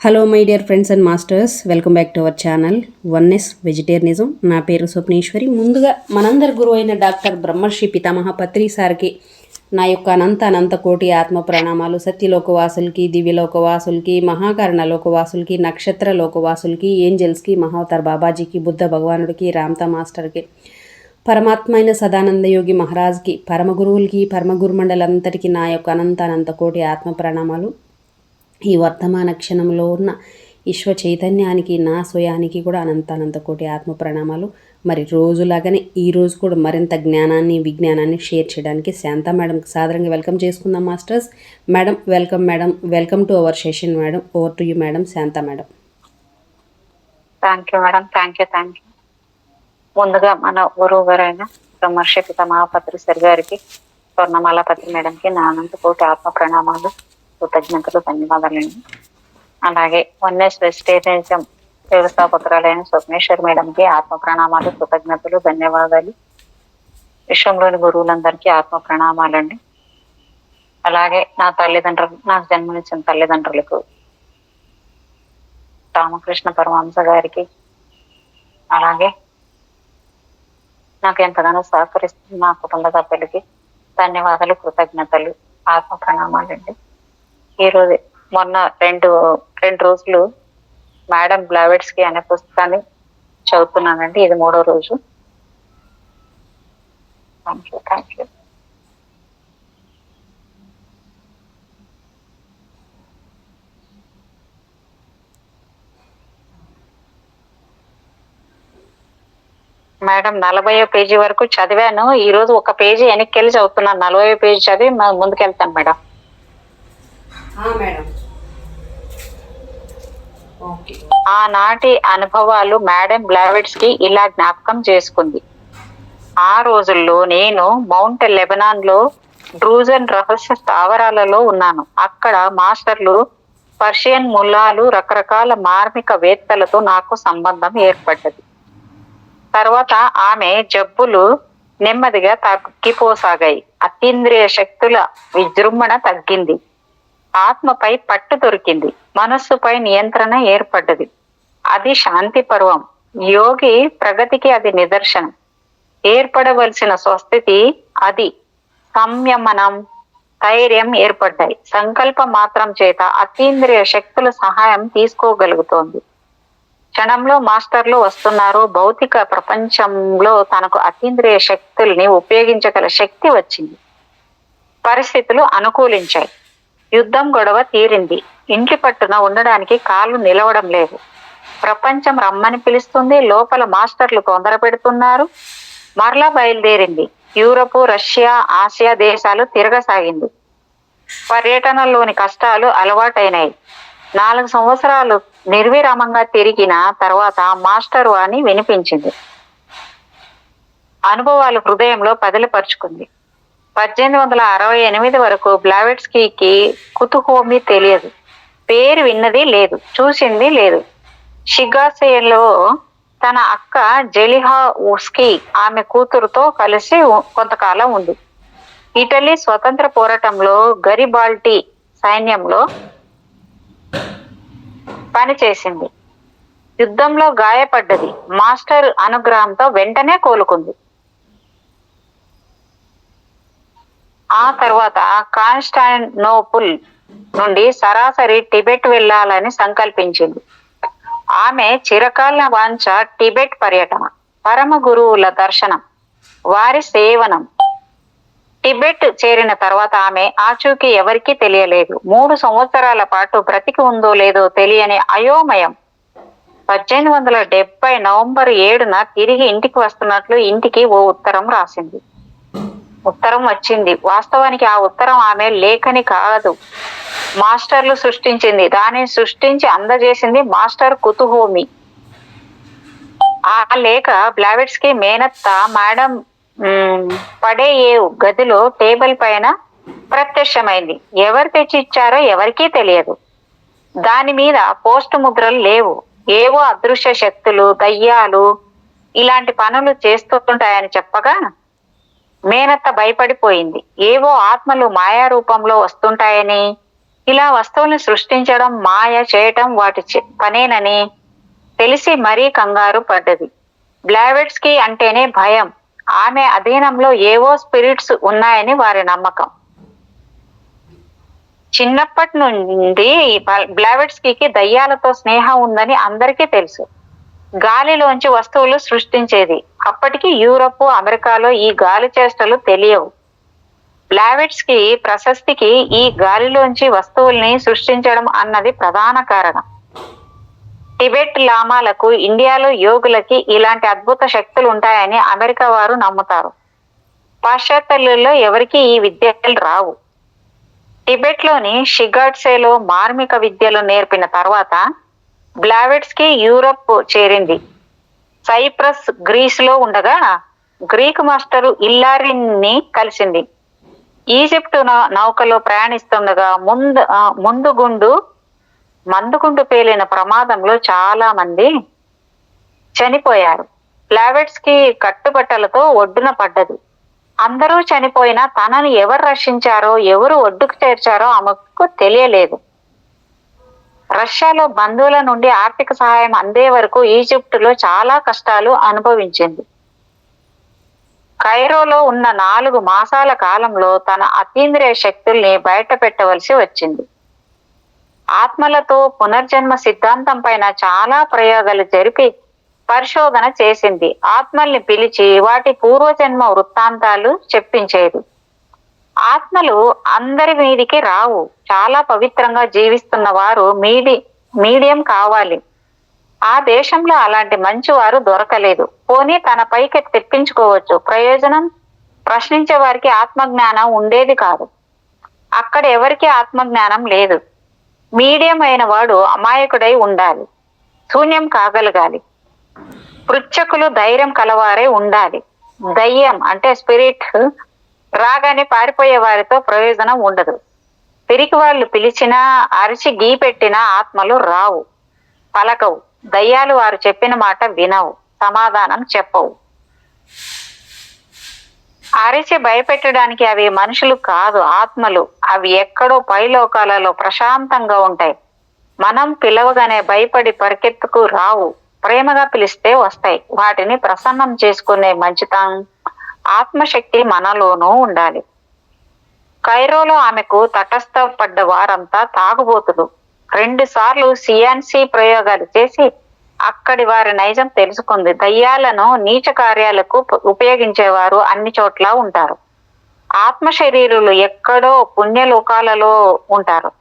Hello my dear friends and masters, welcome back to our channel oneness vegetarianism. నా పేరు స్వప్నేశ్వరి. ముందుగా మనందరి గురువు అయిన డాక్టర్ బ్రహ్మర్షి పితామహ పత్రి సార్కి నా యొక్క అనంత కోటి ఆత్మ ప్రణామాలు. సత్యలోకవాసులకి, దివ్యలోకవాసులకి, మహాకరణ లోకవాసులకి, నక్షత్ర లోకవాసులకి, ఏంజల్స్కి, మహావతార్ బాబాజీకి, బుద్ధ భగవానుడికి, రామ్తా మాస్టర్కి, పరమాత్మ అయిన సదానంద యోగి మహారాజ్కి, పరమ గురువులకి, పరమ గురుమండలంతటికి నా యొక్క అనంత కోటి ఆత్మ ప్రణామాలు. ఈ వర్తమాన క్షణంలో ఉన్న విశ్వ చైతన్యానికి, నా స్వయానికి కూడా అనంత కోటి ఆత్మ ప్రణామాలు. మరి రోజులాగానే ఈరోజు కూడా మరింత జ్ఞానాన్ని, విజ్ఞానాన్ని షేర్ చేయడానికి శాంతా మేడంకి సాదరంగా వెల్కమ్ చేసుకుందాం masters. Madam welcome. Madam welcome to our session. Madam over to you madam. Shanta madam. Thank you madam. Thank you. ముందుగా మన గురువు గారైన బ్రహ్మర్షి పితామహ పత్రి సార్ గారికి, స్వర్ణమాల పత్రి మేడంకి నా అనంత కోటి ఆత్మ ప్రణామాలు, కృతజ్ఞతలు, ధన్యవాదాలండి. అలాగే వన్నెస్ వెజిటేరియనిజం వ్యవస్థాపకురాలైన స్వప్నేశ్వర్ మేడంకి ఆత్మ ప్రణామాలు, కృతజ్ఞతలు, ధన్యవాదాలు. విశ్వంలోని గురువులందరికీ ఆత్మ ప్రణామాలండి. అలాగే నా తల్లిదండ్రులు, నాకు జన్మనిచ్చిన తల్లిదండ్రులకు, రామకృష్ణ పరమహంస గారికి, అలాగే నాకు ఎంతగానో సహకరిస్తున్న నా కుటుంబ సభ్యులకి ధన్యవాదాలు, కృతజ్ఞతలు, ఆత్మ ప్రణామాలండి. ఈరోజు మొన్న రెండు రోజులు మేడం బ్లావెట్స్కి అనే పుస్తకాన్ని చదువుతున్నానండి. ఇది 3వ రోజు. Thank you. మేడం 40వ పేజీ వరకు చదివాను. ఈ రోజు ఒక పేజీ వెనక్కి వెళ్ళి చదువుతున్నాను. 40వ పేజీ చదివి ముందుకెళ్తాను మేడం. ఆనాటి అనుభవాలు మేడం బ్లావెట్స్ కి ఇలా జ్ఞాపకం చేసుకుంది. ఆ రోజుల్లో నేను మౌంట్ లెబనాన్ లో డ్రూజన్ రహస్య స్థావరాలలో ఉన్నాను. అక్కడ మాస్టర్లు, పర్షియన్ ముల్లాలు, రకరకాల మార్మిక వేత్తలతో నాకు సంబంధం ఏర్పడ్డది. తర్వాత ఆమె జబ్బులు నెమ్మదిగా తగ్గిపోసాగాయి. అతీంద్రియ శక్తుల విజృంభణ తగ్గింది. ఆత్మపై పట్టు దొరికింది. మనస్సుపై నియంత్రణ ఏర్పడ్డది. అది శాంతి పర్వం. యోగి ప్రగతికి అది నిదర్శనం. ఏర్పడవలసిన స్వస్థితి అది. సంయమనం, ధైర్యం ఏర్పడ్డాయి. సంకల్ప మాత్రం చేత అతీంద్రియ శక్తుల సహాయం తీసుకోగలుగుతోంది. క్షణంలో మాస్టర్లు వస్తున్నారు. భౌతిక ప్రపంచంలో తనకు అతీంద్రియ శక్తుల్ని ఉపయోగించగల శక్తి వచ్చింది. పరిస్థితులు అనుకూలించాయి. యుద్ధం గొడవ తీరింది. ఇంటి పట్టున ఉండడానికి కాళ్ళు నిలవడం లేదు. ప్రపంచం రమ్మని పిలుస్తుంది. లోపల మాస్టర్లు తొందర పెడుతున్నారు. మరలా బయలుదేరింది. యూరప్, రష్యా, ఆసియా దేశాలు తిరగసాగింది. పర్యటనలోని కష్టాలు అలవాటైనాయి. 4 సంవత్సరాలు నిర్విరామంగా తిరిగిన తర్వాత మాస్టర్ వాణి వినిపించింది. అనుభవాలు హృదయంలో పదిలిపరుచుకుంది. 1868 వరకు బ్లావెట్స్కీకి కుతుహోమి తెలియదు. పేరు విన్నది లేదు, చూసింది లేదు. షిగాసేలో తన అక్క జెలిహా ఉస్కీ ఆమె కూతురుతో కలిసి కొంతకాలం ఉంది. ఇటలీ స్వతంత్ర పోరాటంలో గరిబాల్టీ సైన్యంలో పనిచేసింది. యుద్ధంలో గాయపడ్డది. మాస్టర్ అనుగ్రహంతో వెంటనే కోలుకుంది. ఆ తర్వాత కాన్స్టాంటినోపుల్ నుండి సరాసరి టిబెట్ వెళ్ళాలని సంకల్పించింది. ఆమె చిరకాల వాంఛ టిబెట్ పర్యటన, పరమ గురువుల దర్శనం, వారి సేవనం. టిబెట్ చేరిన తర్వాత ఆమె ఆచూకీ ఎవరికీ తెలియలేదు. 3 సంవత్సరాల పాటు బ్రతికి ఉందో లేదో తెలియని అయోమయం. 1870 నవంబర్ 7న తిరిగి ఇంటికి వస్తున్నట్లు ఇంటికి ఓ ఉత్తరం రాసింది. ఉత్తరం వచ్చింది. వాస్తవానికి ఆ ఉత్తరం ఆమె లేఖని కాదు, మాస్టర్లు సృష్టించింది. దానిని సృష్టించి అందజేసింది మాస్టర్ కుతుహోమి. ఆ లేఖ బ్లావెట్స్కి మేనత్త మేడం పడేయేవ్ గదిలో టేబుల్ పైన ప్రత్యక్షమైంది. ఎవరు తెచ్చి ఇచ్చారో ఎవరికీ తెలియదు. దాని మీద పోస్ట్ ముద్రలు లేవు. ఏవో అదృశ్య శక్తులు, దయ్యాలు ఇలాంటి పనులు చేస్తుంటాయని చెప్పగా మేనత్త భయపడిపోయింది. ఏవో ఆత్మలు మాయా రూపంలో వస్తుంటాయని, ఇలా వస్తువుల్ని సృష్టించడం, మాయ చేయటం వాటి పనేనని తెలిసి మరీ కంగారు పడ్డది. బ్లావెట్స్కీ అంటేనే భయం. ఆమె అధీనంలో ఏవో స్పిరిట్స్ ఉన్నాయని వారి నమ్మకం. చిన్నప్పటి నుండి బ్లావెట్స్కీకి దయ్యాలతో స్నేహం ఉందని అందరికీ తెలుసు. గాలిలోంచి వస్తువులు సృష్టించేది. అప్పటికి యూరప్, అమెరికాలో ఈ గాలి చేష్టలు తెలియవు. బ్లావెట్స్కీ ప్రశస్తికి ఈ గాలిలోంచి వస్తువుల్ని సృష్టించడం అన్నది ప్రధాన కారణం. టిబెట్ లామాలకు, ఇండియాలో యోగులకి ఇలాంటి అద్భుత శక్తులు ఉంటాయని అమెరికా వారు నమ్ముతారు. పాశ్చాత్యులలో ఎవరికీ ఈ విద్యలు రావు. టిబెట్లోని షిగాట్సేలో మార్మిక విద్యలు నేర్పిన తర్వాత బ్లావెట్స్కీ యూరప్ చేరింది. సైప్రస్, గ్రీసులో ఉండగా గ్రీకు మాస్టరు ఇల్లారిని కలిసింది. ఈజిప్టు నౌకలో ప్రయాణిస్తుండగా మందుగుండు పేలిన ప్రమాదంలో చాలా మంది చనిపోయారు. బ్లావెట్స్కీ కట్టుబట్టలతో ఒడ్డున పడ్డది. అందరూ చనిపోయినా తనని ఎవరు రక్షించారో, ఎవరు ఒడ్డుకు చేర్చారో ఆమెకు తెలియలేదు. రష్యాలో బంధువుల నుండి ఆర్థిక సహాయం అందే వరకు ఈజిప్టులో చాలా కష్టాలు అనుభవించింది. కైరోలో ఉన్న 4 మాసాల కాలంలో తన అతీంద్రియ శక్తుల్ని బయట పెట్టవలసి వచ్చింది. ఆత్మలతో పునర్జన్మ సిద్ధాంతం పైన చాలా ప్రయోగాలు జరిపి పరిశోధన చేసింది. ఆత్మల్ని పిలిచి వాటి పూర్వజన్మ వృత్తాంతాలు చెప్పించేది. ఆత్మలు అందరి మీదికి రావు. చాలా పవిత్రంగా జీవిస్తున్న వారు మీడియం కావాలి. ఆ దేశంలో అలాంటి మంచివారు దొరకలేదు. పోనీ తన పైకి తెప్పించుకోవచ్చు. ప్రయోజనం ప్రశ్నించే వారికి ఆత్మజ్ఞానం ఉండేది కాదు. అక్కడ ఎవరికి ఆత్మజ్ఞానం లేదు. మీడియం అయిన వాడు అమాయకుడై ఉండాలి. శూన్యం కాగలగాలి. పృచ్ఛకులు ధైర్యం కలవారే ఉండాలి. దయ్యం అంటే స్పిరిట్ రాగానే పారిపోయే వారితో ప్రయోజనం ఉండదు. తిరిగి వాళ్ళు పిలిచినా, అరిచి గీ పెట్టినా ఆత్మలు రావు, పలకవు. దయ్యాలు వారు చెప్పిన మాట వినవు, సమాధానం చెప్పవు. అరిచి భయపెట్టడానికి అవి మనుషులు కాదు, ఆత్మలు. అవి ఎక్కడో పైలోకాలలో ప్రశాంతంగా ఉంటాయి. మనం పిలవగానే భయపడి పరికెత్తుకు రావు. ప్రేమగా పిలిస్తే వస్తాయి. వాటిని ప్రసన్నం చేసుకునే మంచితనం, ఆత్మశక్తి మనలోనూ ఉండాలి. కైరోలో ఆమెకు తటస్థపడ్డ వారంతా తాగుబోతులు. 2 సార్లు సియాన్సీ ప్రయోగాలు చేసి అక్కడి వారి నైజం తెలుసుకుంది. దయ్యాలను నీచ కార్యాలకు ఉపయోగించేవారు అన్ని చోట్ల ఉంటారు. ఆత్మ శరీరులు ఎక్కడో పుణ్యలోకాలలో ఉంటారు.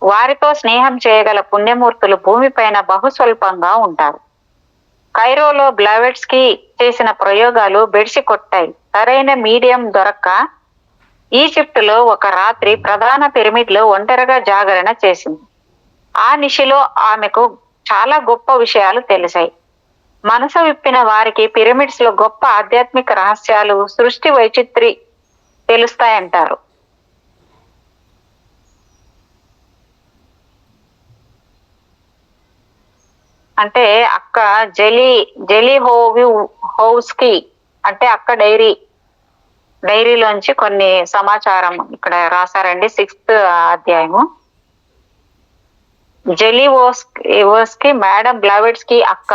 వారితో స్నేహం చేయగల పుణ్యమూర్తులు భూమిపైన బహుస్వల్పంగా ఉంటారు. కైరోలో బ్లావెట్స్కీ చేసిన ప్రయోగాలు బెడిసి కొట్టాయి. సరైన మీడియం దొరక్క ఈజిప్టులో ఒక రాత్రి ప్రధాన పిరమిడ్లో ఒంటరిగా జాగరణ చేసింది. ఆ నిశిలో ఆమెకు చాలా గొప్ప విషయాలు తెలిసాయి. మనసు విప్పిన వారికి పిరమిడ్స్ లో గొప్ప ఆధ్యాత్మిక రహస్యాలు, సృష్టి వైచిత్రి తెలుస్తాయంటారు. అంటే అక్క హోవ్స్కీ అంటే అక్క డైరీలోంచి కొన్ని సమాచారం ఇక్కడ రాశారండి. 6th అధ్యాయము. జెలివోస్కీ మేడం బ్లావెట్స్కీ అక్క.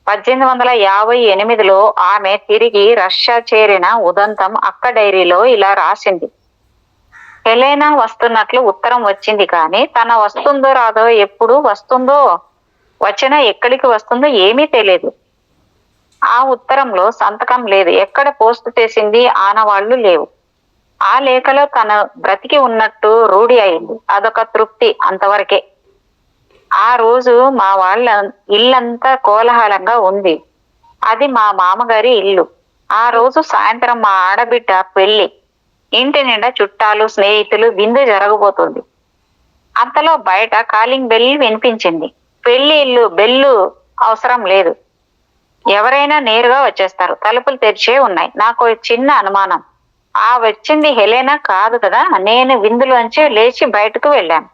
1858లో ఆమె తిరిగి రష్యా చేరిన ఉదంతం అక్క డైరీలో ఇలా రాసింది. హెలెనా వస్తున్నట్లు ఉత్తరం వచ్చింది, కానీ తన వస్తుందో రాదో, ఎప్పుడు వస్తుందో, వచ్చినా ఎక్కడికి వస్తుందో ఏమీ తెలియదు. ఆ ఉత్తరంలో సంతకం లేదు. ఎక్కడ పోస్ట్ చేసింది ఆనవాళ్లు లేవు. ఆ లేఖలో తన బ్రతికి ఉన్నట్టు రూఢి అయింది. అదొక తృప్తి, అంతవరకే. ఆ రోజు మా వాళ్ళ ఇల్లంతా కోలాహలంగా ఉంది. అది మా మామగారి ఇల్లు. ఆ రోజు సాయంత్రం మా ఆడబిడ్డ పెళ్లి. ఇంటి నిండా చుట్టాలు, స్నేహితులు, విందు జరగబోతుంది. అంతలో బయట కాలింగ్ బెల్ వినిపించింది. పెళ్లి ఇల్లు బెల్లు అవసరం లేదు, ఎవరైనా నేరుగా వచ్చేస్తారు. తలుపులు తెరిచే ఉన్నాయి. నాకు చిన్న అనుమానం, ఆ వచ్చింది హెలెనా కాదు కదా. నేను విందులోంచి లేచి బయటకు వెళ్ళాను.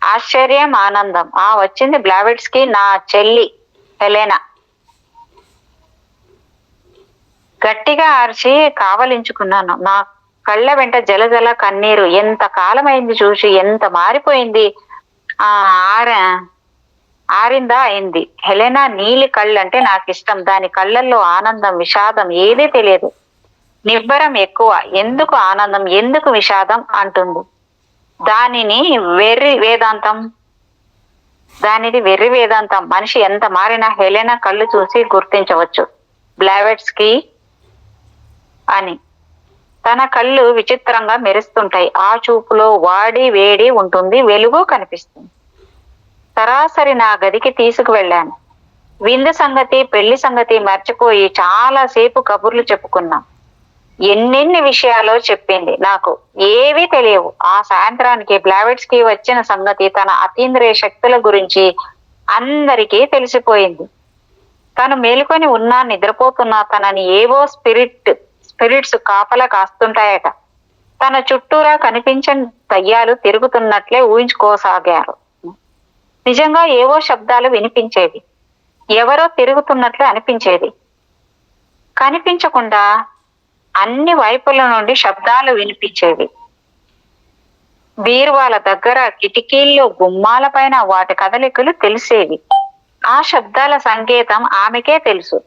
ఆశ్చర్యం, ఆనందం. వచ్చింది బ్లావెట్స్కీ, నా చెల్లి హెలెనా. గట్టిగా అరిచి కావలించుకున్నాను. నా కళ్ళ వెంట జలజల కన్నీరు. ఎంత కాలమైంది చూసి, ఎంత మారిపోయింది. ఆ ఆరిందా అయింది. హెలెనా నీలి కళ్ళంటే నాకు ఇష్టం. దాని కళ్ళల్లో ఆనందం, విషాదం ఏదీ తెలియదు. నిబ్బరం ఎక్కువ. ఎందుకు ఆనందం, ఎందుకు విషాదం అంటుంది. దానిని వెర్రి వేదాంతం దానిది వెర్రి వేదాంతం. మనిషి ఎంత మారినా హెలెనా కళ్ళు చూసి గుర్తించవచ్చు బ్లావెట్స్కీ అని. తన కళ్ళు విచిత్రంగా మెరుస్తుంటాయి. ఆ చూపులో వాడి వేడి ఉంటుంది, వెలుగు కనిపిస్తుంది. సరాసరి నా గదికి తీసుకువెళ్ళాను. విందు సంగతి, పెళ్లి సంగతి మర్చిపోయి చాలా సేపు కబుర్లు చెప్పుకున్నాం. ఎన్నెన్ని విషయాలో చెప్పింది. నాకు ఏవీ తెలియవు. ఆ సాయంత్రానికి బ్లావెట్స్కీ వచ్చిన సంగతి, తన అతీంద్రియ శక్తుల గురించి అందరికీ తెలిసిపోయింది. తను మేలుకొని ఉన్నా, నిద్రపోతున్నా తనని ఏవో స్పిరిట్స్ కాపలా కాస్తుంటాయట. తన చుట్టూరా కనిపించని దయ్యాలు తిరుగుతున్నట్లే ఊహించుకోసాగారు. నిజంగా ఏవో శబ్దాలు వినిపించేవి. ఎవరో తిరుగుతున్నట్లు అనిపించేది. కనిపించకుండా అన్ని వైపుల నుండి శబ్దాలు వినిపించేవి. బీరువాల దగ్గర, కిటికీల్లో, గుమ్మాల పైన వాటి కదలికలు తెలిసేవి. ఆ శబ్దాల సంకేతం ఆమెకే తెలుసు,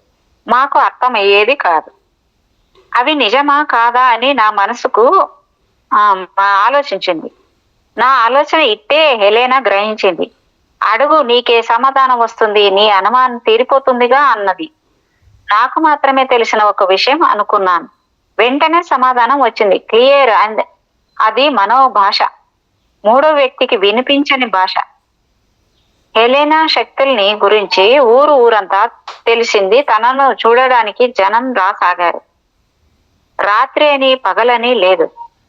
మాకు అర్థమయ్యేది కాదు. అవి నిజమా కాదా అని నా మనసుకు ఆలోచించింది. నా ఆలోచన ఇట్టే హెలెనా గ్రహించింది. అడుగు, నీకే సమాధానం వస్తుంది, నీ అనుమానం తీరిపోతుందిగా అన్నది. నాకు మాత్రమే తెలిసిన ఒక విషయం అనుకున్నాను. వెంటనే సమాధానం వచ్చింది. క్లియర్. అండ్ అది మనోభాష, మూడో వ్యక్తికి వినిపించని భాష. హెలెనా శక్తుల్ని గురించి ఊరంతా తెలిసింది. తనను చూడడానికి జనం రాసాగారు. రాత్రి అని పగలని లేదు.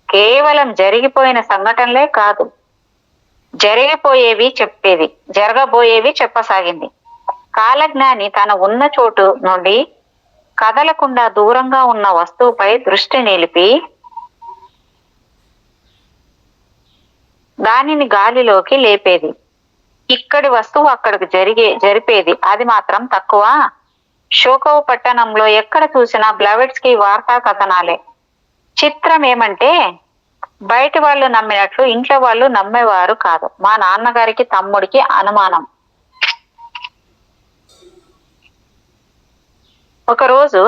కేవలం జరిగిపోయిన సంఘటనలే కాదు, జరిగిపోయేవి చెప్పేది, జరగబోయేవి చెప్పసాగింది. కాలజ్ఞాని తన ఉన్న చోటు నుండి కదలకుండా దూరంగా ఉన్న వస్తువుపై దృష్టి నిలిపి దానిని గాలిలోకి లేపేది. ఇక్కడి వస్తువు అక్కడికి జరిపేది. అది మాత్రం తక్కువ. షోకోవ్ పట్టణంలో ఎక్కడ చూసినా బ్లావెట్స్కీ వార్తా కథనాలే. చిత్రం ఏమంటే, బయట వాళ్ళు నమ్మినట్లు ఇంట్లో వాళ్ళు నమ్మేవారు కాదు. మా నాన్నగారికి, తమ్ముడికి అనుమానం. ఒకరోజు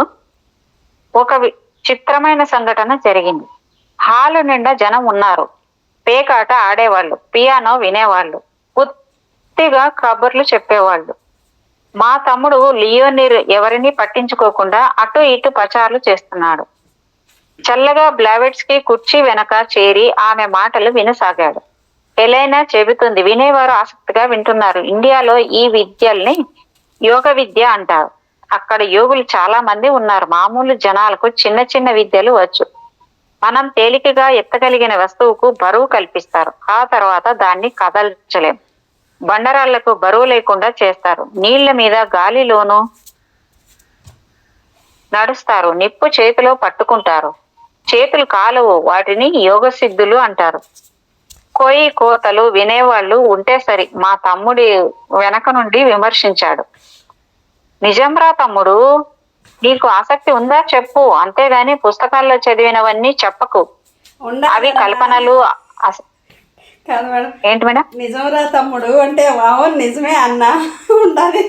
ఒక చిత్రమైన సంఘటన జరిగింది. హాలు నిండా జనం ఉన్నారు. పేకాట ఆడేవాళ్ళు, పియానో వినేవాళ్ళు, బుద్ధిగా కబుర్లు చెప్పేవాళ్ళు. మా తమ్ముడు లియోనిర్ ఎవరిని పట్టించుకోకుండా అటు ఇటు పచార్లు చేస్తున్నాడు. చల్లగా బ్లావెట్స్కీ కుర్చీ వెనక చేరి ఆమె మాటలు వినసాగాడు. హెలెనా చెబుతుంది. వినేవారు ఆసక్తిగా వింటున్నారు. ఇండియాలో ఈ విద్యల్ని యోగ విద్య అంటారు. అక్కడ యోగులు చాలా మంది ఉన్నారు. మామూలు జనాలకు చిన్న చిన్న విద్యలు వచ్చు. మనం తేలికగా ఎత్తగలిగిన వస్తువుకు బరువు కల్పిస్తారు. ఆ తర్వాత దాన్ని కదల్చలేం. బండరాళ్లకు బరువు లేకుండా చేస్తారు. నీళ్ల మీద, గాలిలోనూ నడుస్తారు. నిప్పు చేతిలో పట్టుకుంటారు. చేతులు కాలవు. వాటిని యోగ సిద్ధులు అంటారు. కోయి కోతలు వినేవాళ్ళు ఉంటే సరి, మా తమ్ముడి వెనక నుండి విమర్శించాడు. నిజంరా తమ్ముడు, నీకు ఆసక్తి ఉందా చెప్పు, అంతేగాని పుస్తకాల్లో చదివినవన్నీ చెప్పకు. అవి కల్పనలు. కాదు మేడం. ఏంటి మేడం? నిజంరా తమ్ముడు అంటే అవును నిజమే అన్నా ఉండాలి.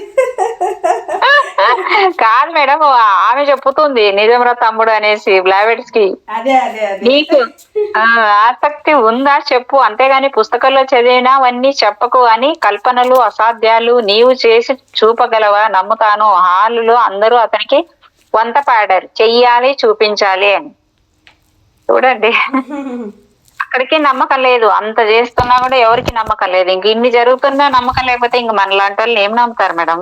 కాదు మేడం, ఆమె చెప్పుతుంది నిజంరా తమ్ముడు అనేసి బ్లావెట్స్కీ. అదే అదే అదే. నీకు ఆసక్తి ఉందా చెప్పు, అంతేగాని పుస్తకంలో చదివినవన్నీ చెప్పకు అని. కల్పనలు, అసాధ్యాలు నీవు చేసి చూపగలవా? నమ్ముతాను. హాలులో అందరూ అతనికి వంత పాడారు, చెయ్యాలి, చూపించాలి అని. చూడండి, అక్కడికి నమ్మకం లేదు. అంత చేస్తున్నా కూడా ఎవరికి నమ్మకం లేదు. ఇంక ఇన్ని జరుగుతున్నా నమ్మకం లేకపోతే ఇంక మనలాంటి వాళ్ళు ఏం నమ్ముతారు మేడం?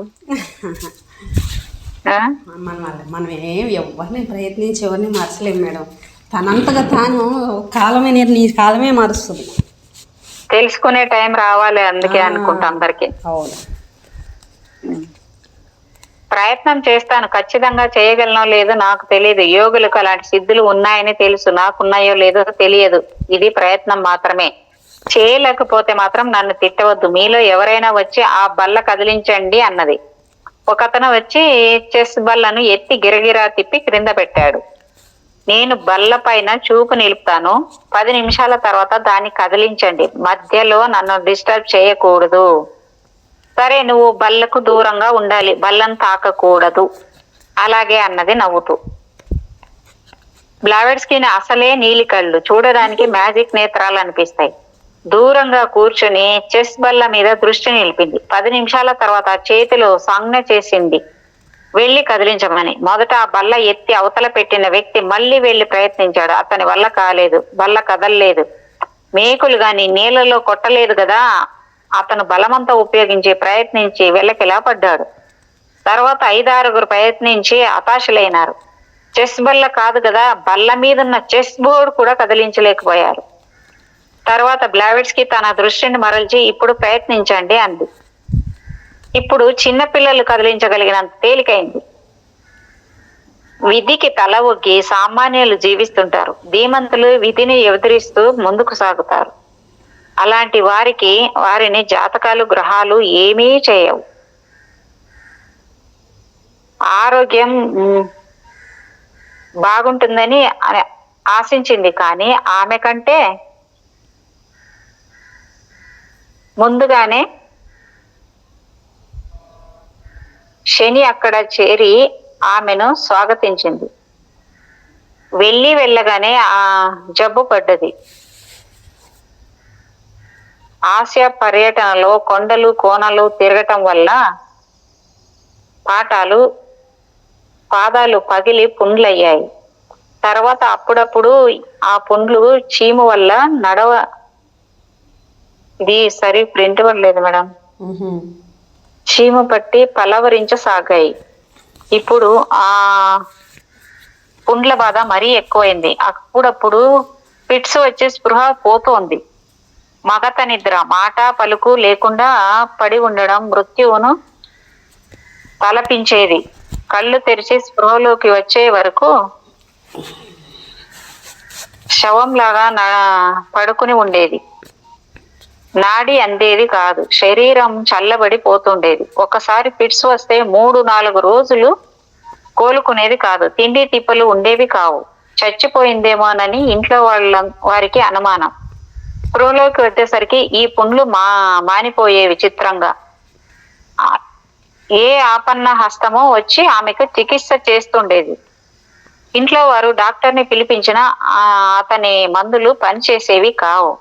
మనం ఏం ఎవరిని ప్రయత్నించి ఎవరిని మార్చలేము మేడం. తనంతగా తాను కాలమే మారుస్తుంది. తెలుసుకునే టైం రావాలి, అందుకే అనుకుంటా అందరికి. అవును, ప్రయత్నం చేస్తాను. ఖచ్చితంగా చేయగలనో లేదో నాకు తెలియదు. యోగులకు అలాంటి సిద్ధులు ఉన్నాయని తెలుసు. నాకున్నాయో లేదో తెలియదు. ఇది ప్రయత్నం మాత్రమే. చేయలేకపోతే మాత్రం నన్ను తిట్టవద్దు. మీలో ఎవరైనా వచ్చి ఆ బల్ల కదిలించండి అన్నది. ఒకతను వచ్చి చెస్ బల్లను ఎత్తి గిరగిరా తిప్పి క్రింద పెట్టాడు. నేను బల్ల పైన చూపు నిలుపుతాను. 10 నిమిషాల తర్వాత దాన్ని కదిలించండి. మధ్యలో నన్ను డిస్టర్బ్ చేయకూడదు. సరే, నువ్వు బల్లకు దూరంగా ఉండాలి, బల్లను తాకకూడదు. అలాగే అన్నది నవ్వుతూ. బ్లావెట్స్కి అసలే నీలి కళ్ళు, చూడడానికి మ్యాజిక్ నేత్రాలు అనిపిస్తాయి. దూరంగా కూర్చుని చెస్ బల్ల మీద దృష్టి నిలిపింది. 10 నిమిషాల తర్వాత చేతిలో సంజ్ఞ చేసింది వెళ్లి కదిలించమని. మొదట ఆ బల్ల ఎత్తి అవతల పెట్టిన వ్యక్తి మళ్లీ వెళ్లి ప్రయత్నించాడు. అతని వల్ల కాలేదు. బల్ల కదల్లేదు. మేకులు గాని నీళ్లలో కొట్టలేదు కదా. అతను బలమంతా ఉపయోగించి ప్రయత్నించి వెల్లకిలా పడ్డాడు. తర్వాత 5-6 ప్రయత్నించి హతాశులైనారు. చెస్ బల్ల కాదు కదా, బల్ల మీదున్న చెస్ బోర్డు కూడా కదిలించలేకపోయారు. తర్వాత బ్లావెట్స్కి తన దృష్టిని మరల్చి, ఇప్పుడు ప్రయత్నించండి అంది. ఇప్పుడు చిన్నపిల్లలు కదిలించగలిగినంత తేలికైంది. విధికి తల ఒగ్గి సామాన్యులు జీవిస్తుంటారు. ధీమంతులు విధిని ఎదురిస్తూ ముందుకు సాగుతారు. అలాంటి వారిని జాతకాలు, గ్రహాలు ఏమీ చేయవు. ఆరోగ్యం బాగుంటుందని ఆశించింది, కానీ ఆమె కంటే ముందుగానే శని అక్కడ చేరి ఆమెను స్వాగతించింది. వెళ్ళగానే ఆ జబ్బు పడ్డది. ఆసియా పర్యటనలో కొండలు కోనలు తిరగటం వల్ల పాదాలు పగిలి పుండ్లయ్యాయి. తర్వాత అప్పుడప్పుడు ఆ పుండ్లు చీము వల్ల ఇది సరి ప్రింట్ పడలేదు మేడం. చీము పట్టి పలవరించసాగాయి. ఇప్పుడు ఆ పుండ్ల బాధ మరీ ఎక్కువైంది. అప్పుడప్పుడు ఫిట్స్ వచ్చి స్పృహ పోతోంది. మగత నిద్ర, మాట పలుకు లేకుండా పడి ఉండడం మృత్యువును తలపించేది. కళ్ళు తెరిచి స్పృహలోకి వచ్చే వరకు శవంలాగా పడుకుని ఉండేది. నాడి అందేది కాదు. శరీరం చల్లబడి పోతుండేది. ఒకసారి ఫిట్స్ వస్తే 3-4 రోజులు కోలుకునేది కాదు. తిండి తిప్పలు ఉండేవి కావు. చచ్చిపోయిందేమోనని ఇంట్లో వారికి అనుమానం. స్పృహలోకి వచ్చేసరికి ఈ పుండ్లు మానిపోయేవి చిత్రంగా. ఏ ఆపన్న హస్తమో వచ్చి ఆమెకు చికిత్స చేస్తుండేది. ఇంట్లో వారు డాక్టర్ని పిలిపించినా అతని మందులు పనిచేసేవి కావు.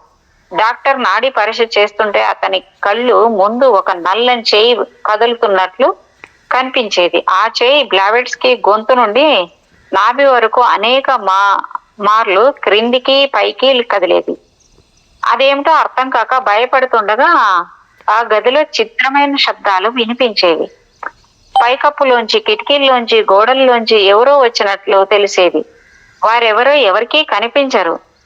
డాక్టర్ నాడి పరీక్ష చేస్తుంటే అతని కళ్ళు ముందు ఒక నల్లని చేయి కదులుతున్నట్లు కనిపించేది. ఆ చేయి బ్లావెట్స్కి గొంతు నుండి నాభి వరకు అనేక మార్లు క్రిందికి పైకి కదిలేది. అదేమిటో అర్థం కాక భయపడుతుండగా ఆ గదిలో చిత్రమైన శబ్దాలు వినిపించేవి. పైకప్పులోంచి, కిటికీల్లోంచి, గోడల్లోంచి ఎవరో వచ్చినట్లు తెలిసేది. వారెవరో ఎవరికీ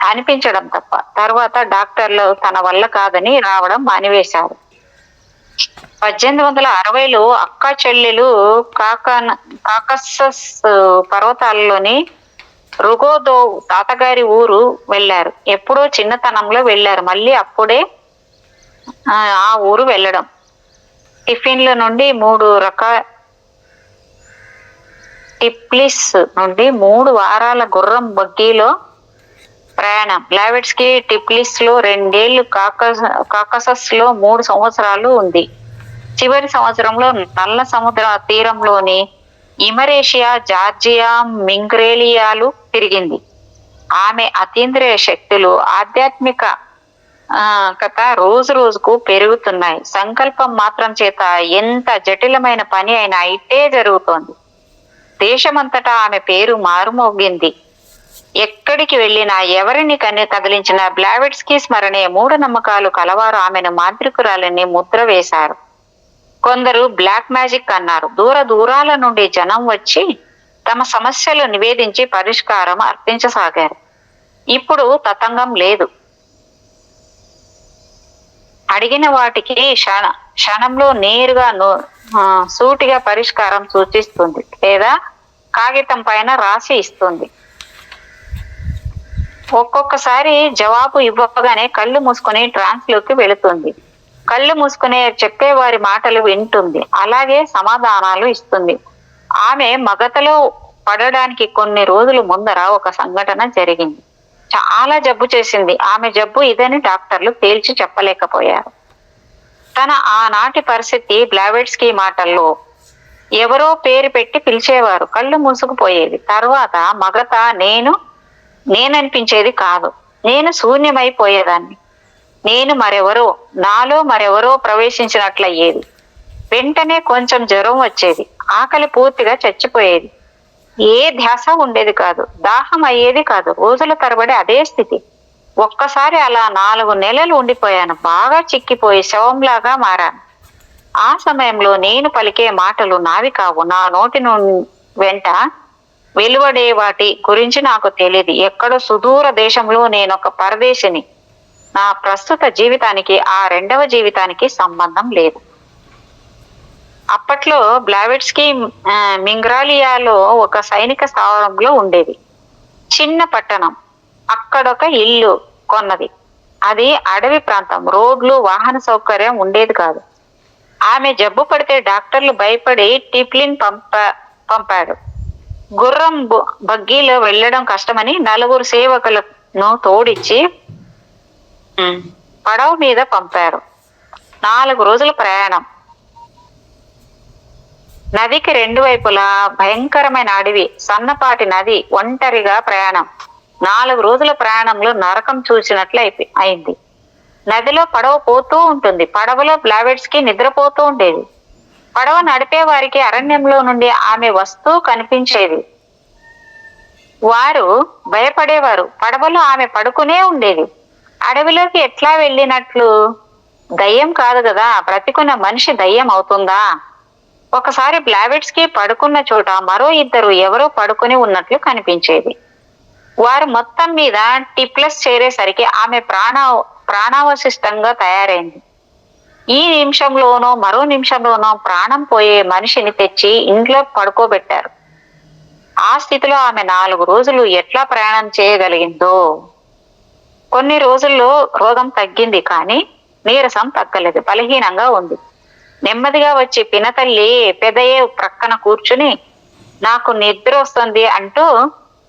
అనిపించడం తప్ప. తర్వాత డాక్టర్లు తన వల్ల కాదని రావడం మానివేశారు. 1860లో అక్క చెల్లెలు కాకసస్ పర్వతాల్లోని రుగోదోవ్ తాతగారి ఊరు వెళ్ళారు. ఎప్పుడో చిన్నతనంలో వెళ్ళారు. మళ్ళీ అప్పుడే ఆ ఊరు వెళ్ళడం. టిఫిన్ల నుండి 3 వారాల గుర్రం బగ్గీలో ప్రయాణం. బ్లావెట్స్కి టిప్లిస్ లో 2 ఏళ్లు, కాకసస్ లో 3 సంవత్సరాలు ఉంది. చివరి సంవత్సరంలో నల్ల సముద్ర తీరంలోని ఇమరేషియా, జార్జియా, మింగ్రేలియాలు తిరిగింది. ఆమె అతీంద్రియ శక్తులు, ఆధ్యాత్మిక కథ రోజు రోజుకు పెరుగుతున్నాయి. సంకల్పం మాత్రం చేత ఎంత జటిలమైన పని అయినా ఇట్టే జరుగుతోంది. దేశమంతటా ఆమె పేరు మారుమోగింది. ఎక్కడికి వెళ్ళినా, ఎవరిని కదిలించినా బ్లావెట్స్కి స్మరణే. మూఢనమ్మకాలు కలవారు ఆమెను మాంత్రికురాలని ముద్ర వేశారు. కొందరు బ్లాక్ మ్యాజిక్ అన్నారు. దూరాల నుండి జనం వచ్చి తమ సమస్యలు నివేదించి పరిష్కారం అర్థించసాగారు. ఇప్పుడు తతంగం లేదు. అడిగిన వాటికి క్షణంలో నేరుగా సూటిగా పరిష్కారం సూచిస్తుంది, లేదా కాగితం పైన రాసి ఇస్తుంది. ఒక్కొక్కసారి జవాబు ఇవ్వగానే కళ్ళు మూసుకుని ట్రాన్స్ లోకి వెళుతుంది. కళ్ళు మూసుకునే చెప్పేవారి మాటలు వింటుంది. అలాగే సమాధానాలు ఇస్తుంది. ఆమె మగతలో పడడానికి కొన్ని రోజుల ముందర ఒక సంఘటన జరిగింది. చాలా జబ్బు చేసింది. ఆమె జబ్బు ఇదని డాక్టర్లు తేల్చి చెప్పలేకపోయారు. తన ఆనాటి పరిస్థితి బ్లావెట్స్కీ మాటల్లో ఎవరో పేరు పెట్టి పిలిచేవారు. కళ్ళు మూసుకుపోయేది. తర్వాత మగత నేననిపించేది కాదు. నేను శూన్యమైపోయేదాన్ని. నేను మరెవరో, నాలో మరెవరో ప్రవేశించినట్లయ్యేది. వెంటనే కొంచెం జ్వరం వచ్చేది. ఆకలి పూర్తిగా చచ్చిపోయేది. ఏ ధ్యాస ఉండేది కాదు. దాహం అయ్యేది కాదు. రోజుల తరబడి అదే స్థితి. ఒక్కసారి అలా 4 నెలలు ఉండిపోయాను. బాగా చిక్కిపోయి శవంలాగా మారాను. ఆ సమయంలో నేను పలికే మాటలు నావి కావు. నా నోటి వెంట వెలువడే వాటి గురించి నాకు తెలియదు. ఎక్కడో సుదూర దేశంలో నేనొక పరదేశిని. నా ప్రస్తుత జీవితానికి ఆ రెండవ జీవితానికి సంబంధం లేదు. అప్పట్లో బ్లావెట్స్కీ మింగ్రాలియాలో ఒక సైనిక స్థావరంలో ఉండేది. చిన్న పట్టణం. అక్కడొక ఇల్లు కొన్నది. అది అడవి ప్రాంతం. రోడ్లు, వాహన సౌకర్యం ఉండేది కాదు. ఆమె జబ్బు పడితే డాక్టర్లు భయపడి టిప్లిన్ పంపాడు. గుర్రం బగ్గీలో వెళ్ళడం కష్టమని 4 సేవకులను తోడిచ్చి పడవ మీద పంపారు. 4 రోజుల ప్రయాణం. నదికి 2 వైపులా భయంకరమైన అడవి, సన్నపాటి నది, ఒంటరిగా ప్రయాణం. 4 రోజుల ప్రయాణంలో నరకం చూసినట్లు అయింది. నదిలో పడవ పోతూ ఉంటుంది. పడవలో బ్లావెట్స్కీ నిద్రపోతూ ఉండేది. పడవ నడిపే వారికి అరణ్యంలో నుండి ఆమె వస్తూ కనిపించేది. వారు భయపడేవారు. పడవలో ఆమె పడుకునే ఉండేది. అడవిలోకి ఎట్లా వెళ్ళినట్లు? దయ్యం కాదు కదా. బ్రతికున్న మనిషి దయ్యం అవుతుందా? ఒకసారి బ్లావెట్స్కీ పడుకున్న చోట మరో 2 ఎవరో పడుకుని ఉన్నట్లు కనిపించేది. వారు మొత్తం మీద టిప్లస్ చేరేసరికి ఆమె ప్రాణావశిష్టంగా తయారైంది. ఈ నిమిషంలోనో మరో నిమిషంలోనో ప్రాణం పోయే మనిషిని తెచ్చి ఇంట్లో పడుకోబెట్టారు. ఆ స్థితిలో ఆమె 4 రోజులు ఎట్లా ప్రయాణం చేయగలిగిందో. కొన్ని రోజుల్లో రోగం తగ్గింది, కానీ నీరసం తగ్గలేదు. బలహీనంగా ఉంది. నెమ్మదిగా వచ్చి పినతల్లి పెదయ్య ప్రక్కన కూర్చుని నాకు నిద్ర వస్తుంది అంటూ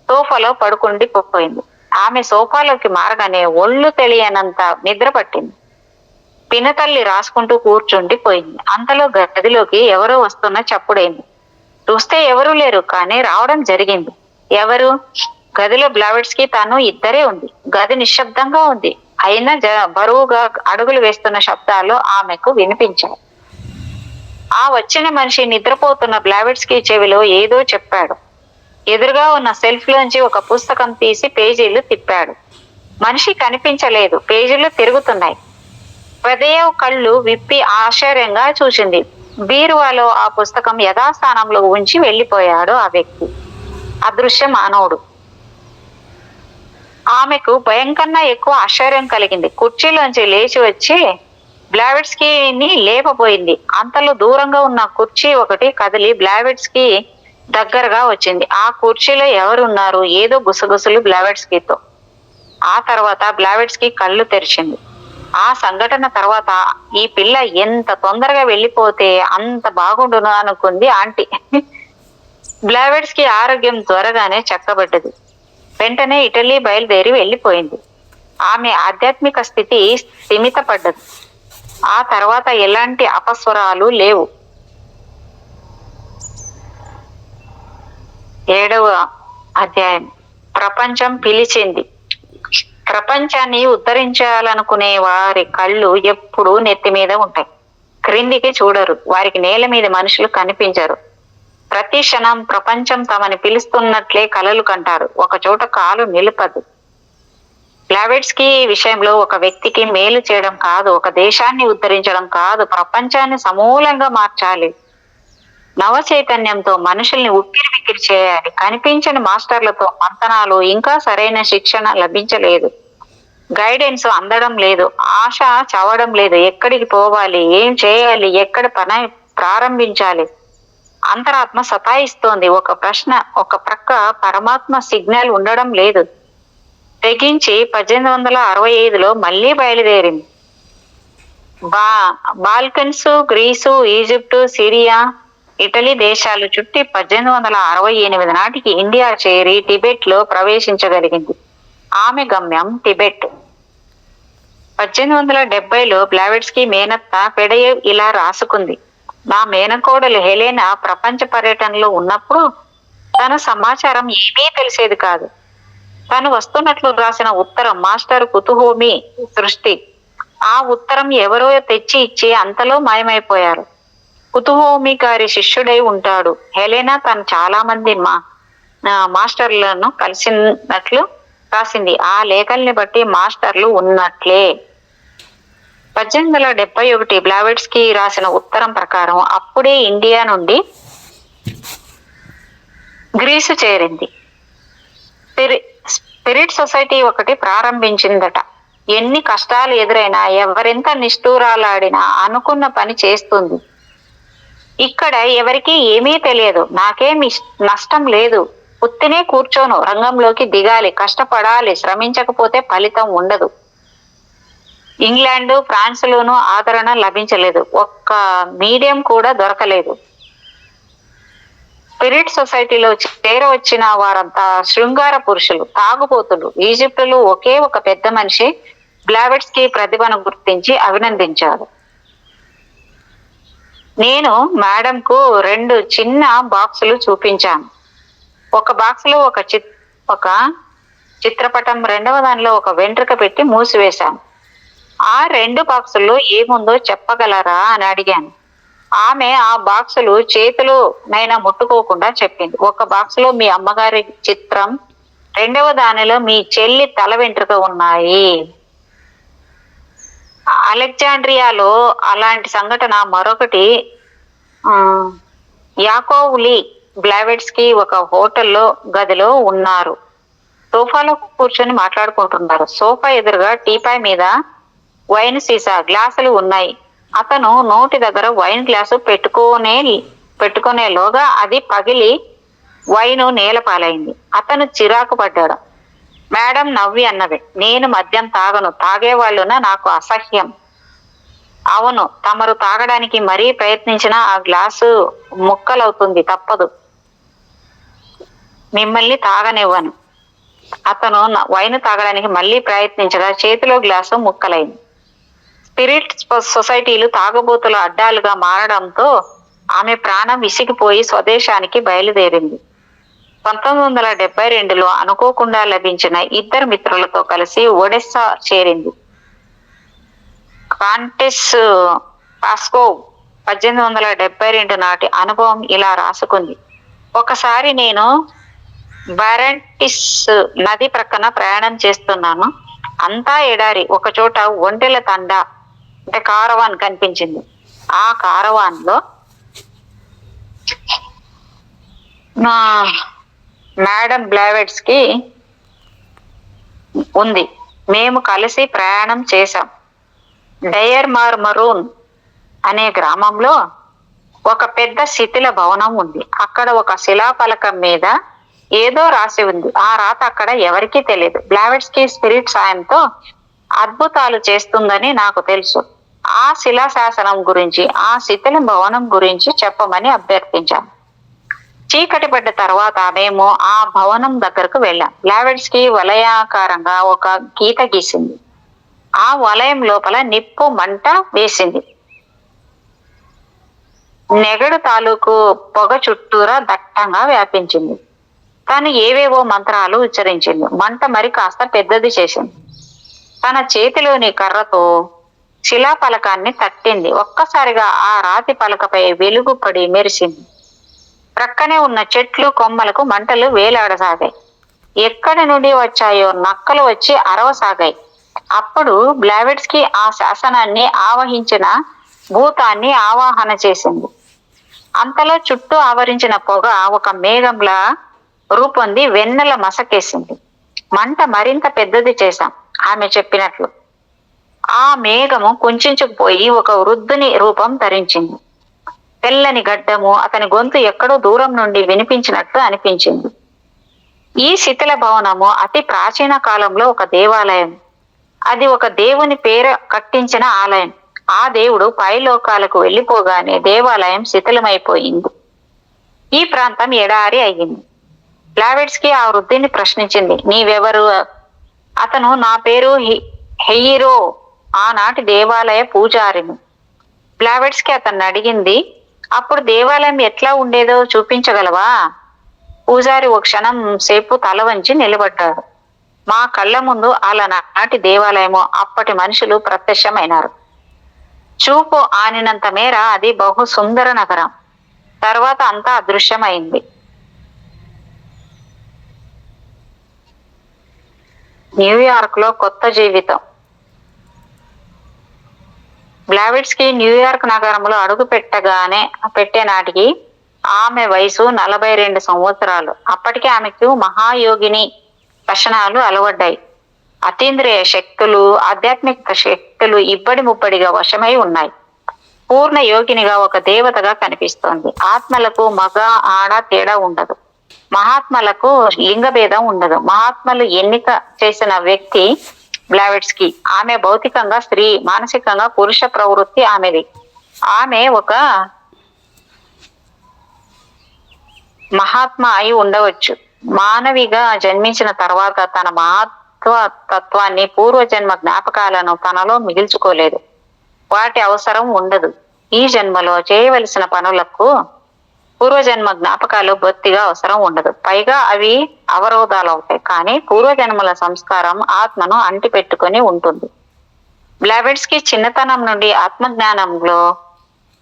సోఫాలో పడుకుండిపోయింది. ఆమె సోఫాలోకి మారగానే ఒళ్ళు తెలియనంత నిద్ర పట్టింది. పినతల్లి రాసుకుంటూ కూర్చుండిపోయింది. అంతలో గదిలోకి ఎవరో వస్తున్న చప్పుడైంది. చూస్తే ఎవరూ లేరు, కానీ రావడం జరిగింది. ఎవరు? గదిలో బ్లావెట్స్కీ తాను ఇద్దరే ఉంది. గది నిశ్శబ్దంగా ఉంది. అయినా బరువుగా అడుగులు వేస్తున్న శబ్దాలు ఆమెకు వినిపించాయి. ఆ వచ్చిన మనిషి నిద్రపోతున్న బ్లావెట్స్కీ చెవిలో ఏదో చెప్పాడు. ఎదురుగా ఉన్న సెల్ఫ్ లోంచి ఒక పుస్తకం తీసి పేజీలు తిప్పాడు. మనిషి కనిపించలేదు. పేజీలు తిరుగుతున్నాయి. పెదయ్య కళ్ళు విప్పి ఆశ్చర్యంగా చూసింది. బీరువాలో ఆ పుస్తకం యథాస్థానంలో ఉంచి వెళ్ళిపోయాడు ఆ వ్యక్తి. అదృశ్య మానవుడు. ఆమెకు భయం కన్నా ఎక్కువ ఆశ్చర్యం కలిగింది. కుర్చీలోంచి లేచి వచ్చి బ్లావెట్స్కీని లేపబోయింది. అంతలో దూరంగా ఉన్న కుర్చీ ఒకటి కదిలి బ్లావెట్స్కీ దగ్గరగా వచ్చింది. ఆ కుర్చీలో ఎవరున్నారు? ఏదో గుసగుసలు బ్లావెట్స్కీతో. ఆ తర్వాత బ్లావెట్స్కీ కళ్ళు తెరిచింది. ఆ సంఘటన తర్వాత ఈ పిల్ల ఎంత తొందరగా వెళ్ళిపోతే అంత బాగుండును అనుకుంది ఆంటీ. బ్లావెట్స్కీ ఆరోగ్యం త్వరగానే చక్కబడ్డది. వెంటనే ఇటలీ బయలుదేరి వెళ్ళిపోయింది. ఆమె ఆధ్యాత్మిక స్థితి స్థిమితపడ్డది. ఆ తర్వాత ఎలాంటి అపస్వరాలు లేవు. 7వ అధ్యాయం. ప్రపంచం పిలిచింది. ప్రపంచాన్ని ఉద్ధరించాలనుకునే వారి కళ్ళు ఎప్పుడూ నెత్తి మీద ఉంటాయి. క్రిందికి చూడరు. వారికి నేల మీద మనుషులు కనిపించరు. ప్రతి క్షణం ప్రపంచం తమని పిలుస్తున్నట్లే కలలు కంటారు. ఒక చోట కాలు నిలపదు. బ్లావెట్స్కీ విషయంలో ఒక వ్యక్తికి మేలు చేయడం కాదు, ఒక దేశాన్ని ఉద్ధరించడం కాదు, ప్రపంచాన్ని సమూలంగా మార్చాలి. నవ చైతన్యంతో మనుషుల్ని ఉక్కిరి బిక్కిరి చేయాలి. కనిపించని మాస్టర్లతో మంతనాలు, ఇంకా సరైన శిక్షణ లభించలేదు. గైడెన్స్ అందడం లేదు. ఆశ చవడం లేదు. ఎక్కడికి పోవాలి, ఏం చేయాలి, ఎక్కడ పని ప్రారంభించాలి. అంతరాత్మ సతాయిస్తోంది. ఒక ప్రక్క పరమాత్మ సిగ్నల్ ఉండడం లేదు. తెగించి 1865లో మళ్ళీ బయలుదేరింది. Balkans, Greece, Egypt, Syria, Italy దేశాలు చుట్టి 1868 నాటికి ఇండియా చేరి టిబెట్ లో ప్రవేశించగలిగింది. ఆమె గమ్యం టిబెట్. 1870లో బ్లావెట్స్కీ మేనత్త ఫెడయేవ్ ఇలా రాసుకుంది: నా మేనకోడలు హెలెనా ప్రపంచ పర్యటనలో ఉన్నప్పుడు తన సమాచారం ఏమీ తెలిసేది కాదు. తను వస్తున్నట్లు రాసిన ఉత్తరం మాస్టర్ కుతుహోమి సృష్టి. ఆ ఉత్తరం ఎవరో తెచ్చి ఇచ్చి అంతలో మాయమైపోయారు. కుతుహోమి గారి శిష్యుడై ఉంటాడు. హెలెనా తను చాలా మంది మాస్టర్లను కలిసినట్లు రాసింది. ఆ లేఖల్ని బట్టి మాస్టర్లు ఉన్నట్లే. 1871 బ్లావెట్స్కీ రాసిన ఉత్తరం ప్రకారం అప్పుడే ఇండియా నుండి గ్రీసు చేరింది. స్పిరిట్ సొసైటీ ఒకటి ప్రారంభించిందట. ఎన్ని కష్టాలు ఎదురైనా, ఎవరెంత నిష్ఠూరాలాడినా అనుకున్న పని చేస్తుంది. ఇక్కడ ఎవరికీ ఏమీ తెలియదు. నాకేమి నష్టం లేదు. ఉత్తినే కూర్చోను, రంగంలోకి దిగాలి, కష్టపడాలి. శ్రమించకపోతే ఫలితం ఉండదు. ఇంగ్లాండు, ఫ్రాన్స్లోనూ ఆదరణ లభించలేదు. ఒక్క మీడియం కూడా దొరకలేదు. స్పిరిట్ సొసైటీలో చేరవచ్చిన వారంతా శృంగార పురుషులు, తాగుబోతులు. ఈజిప్టులో ఒకే ఒక పెద్ద మనిషి బ్లావెట్స్కీ ప్రతిభను గుర్తించి అభినందించాడు. నేను మేడంకు 2 చిన్న బాక్సులు చూపించాను. ఒక బాక్సులో ఒక చిత్రపటం, రెండవ దానిలో ఒక వెంట్రుక పెట్టి మూసివేశాను. ఆ 2 బాక్సుల్లో ఏముందో చెప్పగలరా అని అడిగాను. ఆమె ఆ బాక్సులు చేతిలో నైనా ముట్టుకోకుండా చెప్పింది. ఒక బాక్సులో మీ అమ్మగారి చిత్రం, రెండవ దానిలో మీ చెల్లి తల వెంట్రుక ఉన్నాయి. అలెగ్జాండ్రియాలో అలాంటి సంఘటన మరొకటి. యాకోవ్ లీ బ్లావెట్స్కీ ఒక హోటల్లో గదిలో ఉన్నారు. సోఫాలో కూర్చొని మాట్లాడుకుంటున్నారు. సోఫా ఎదురుగా టీపాయ్ మీద వైన్ సీసా, గ్లాసులు ఉన్నాయి. అతను నోటి దగ్గర వైన్ గ్లాసు పెట్టుకునేలోగా అది పగిలి వైను నేలపాలైంది. అతను చిరాకు పడ్డాడు. మేడం నవ్వి అన్నది, నేను మద్యం తాగను. తాగేవాళ్ళున నాకు అసహ్యం. అవును, తమరు తాగడానికి మరీ ప్రయత్నించినా ఆ గ్లాసు ముక్కలవుతుంది, తప్పదు. మిమ్మల్ని తాగనివ్వను. అతను వైన్ తాగడానికి మళ్ళీ ప్రయత్నించగా చేతిలో గ్లాసు ముక్కలైంది. స్పిరిట్ సొసైటీలు తాగుబోతుల అడ్డాలుగా మారడంతో ఆమె ప్రాణం విసిగిపోయి స్వదేశానికి బయలుదేరింది. 1972లో అనుకోకుండా లభించిన 2 మిత్రులతో కలిసి ఒడెస్సా చేరింది. కాంటెస్ పాస్కోవ్ 1872 నాటి అనుభవం ఇలా రాసుకుంది: ఒకసారి నేను బారెంటిస్ నది ప్రక్కన ప్రయాణం చేస్తున్నాను. అంతా ఎడారి. ఒకచోట ఒంటెల తండ అంటే కారవాన్ కనిపించింది. ఆ కారవాన్ లో మేడం బ్లావెట్స్కీ ఉంది. మేము కలిసి ప్రయాణం చేశాం. డయర్ మరూన్ అనే గ్రామంలో ఒక పెద్ద శిథిల భవనం ఉంది. అక్కడ ఒక శిలాఫలకం మీద ఏదో రాసి ఉంది. ఆ రాత అక్కడ ఎవరికీ తెలియదు. బ్లావెట్స్కీ స్పిరిట్ సాయంతో అద్భుతాలు చేస్తుందని నాకు తెలుసు. ఆ శిలాశాసనం గురించి, ఆ శిథిల భవనం గురించి చెప్పమని అభ్యర్థించాను. చీకటి పడ్డ తర్వాత మేము ఆ భవనం దగ్గరకు వెళ్ళాం. బ్లావెట్స్కీ వలయాకారంగా ఒక గీత గీసింది. ఆ వలయం లోపల నిప్పు మంట వేసింది. నెగడు తాలూకు పొగ చుట్టూరా దట్టంగా వ్యాపించింది. తను ఏవేవో మంత్రాలు ఉచ్చరించింది. మంట మరి కాస్త పెద్దది చేసింది. తన చేతిలోని కర్రతో శిలాఫలకాన్ని తట్టింది. ఒక్కసారిగా ఆ రాతి పలకపై వెలుగు పడి మెరిసింది. ప్రక్కనే ఉన్న చెట్లు కొమ్మలకు మంటలు వేలాడసాగాయి. ఎక్కడి నుండి వచ్చాయో నక్కలు వచ్చి అరవసాగాయి. అప్పుడు బ్లావెట్స్కీ ఆ శాసనాన్ని ఆవహించిన భూతాన్ని ఆవాహన చేసింది. అంతలో చుట్టూ ఆవరించిన పొగ ఒక మేఘంలా రూపొంది వెన్నెల మసకేసింది. మంట మరింత పెద్దది చేశాం ఆమె చెప్పినట్లు. ఆ మేఘము కుంచుకుపోయి ఒక వృద్ధుని రూపం ధరించింది. తెల్లని గడ్డము, అతని గొంతు ఎక్కడో దూరం నుండి వినిపించినట్టు అనిపించింది. ఈ శిథిల భవనము అతి ప్రాచీన కాలంలో ఒక దేవాలయం. అది ఒక దేవుని పేర కట్టించిన ఆలయం. ఆ దేవుడు పైలోకాలకు వెళ్ళిపోగానే దేవాలయం శిథిలమైపోయింది. ఈ ప్రాంతం ఎడారి అయ్యింది. బ్లావెట్స్కి ఆ వృద్ధిని ప్రశ్నించింది, నీవెవరు? అతను, నా పేరు హెయిరో, ఆనాటి దేవాలయ పూజారిని. బ్లావెట్స్కి అతన్ని అడిగింది, అప్పుడు దేవాలయం ఎట్లా ఉండేదో చూపించగలవా? పూజారి ఒక క్షణం సేపు తల వంచి నిలబడ్డాడు. మా కళ్ళ ముందు అలనాటి దేవాలయము, అప్పటి మనుషులు ప్రత్యక్షమైనారు. చూపు ఆనినంత మేర అది బహు సుందర నగరం. తర్వాత అంతా అదృశ్యమైంది. న్యూయార్క్ లో కొత్త జీవితం. బ్లావెట్స్కి న్యూయార్క్ నగరంలో అడుగు పెట్టే నాటికి ఆమె వయసు 42 సంవత్సరాలు. అప్పటికే ఆమెకు మహాయోగిని లక్షణాలు అలవడ్డాయి. అతీంద్రియ శక్తులు, ఆధ్యాత్మిక శక్తులు ఇబ్బడి ముబ్బడిగా వశమై ఉన్నాయి. పూర్ణ యోగినిగా, ఒక దేవతగా కనిపిస్తోంది. ఆత్మలకు మగ ఆడ తేడా ఉండదు. మహాత్మలకు లింగభేదం ఉండదు. మహాత్మలు ఎన్నిక చేసిన వ్యక్తి బ్లావెట్స్కి. ఆమె భౌతికంగా స్త్రీ, మానసికంగా పురుష ప్రవృత్తి ఆమెది. ఆమె ఒక మహాత్మ అయి ఉండవచ్చు. మానవిగా జన్మించిన తర్వాత తన తత్వాన్ని, పూర్వజన్మ జ్ఞాపకాలను తనలో మిగిల్చుకోలేదు. వాటి అవసరం ఉండదు. ఈ జన్మలో చేయవలసిన పనులకు పూర్వజన్మ జ్ఞాపకాలు బొత్తిగా అవసరం ఉండదు. పైగా అవి అవరోధాలు అవుతాయి. కానీ పూర్వజన్మల సంస్కారం ఆత్మను అంటి పెట్టుకొని ఉంటుంది. బ్లావెట్స్కి చిన్నతనం నుండి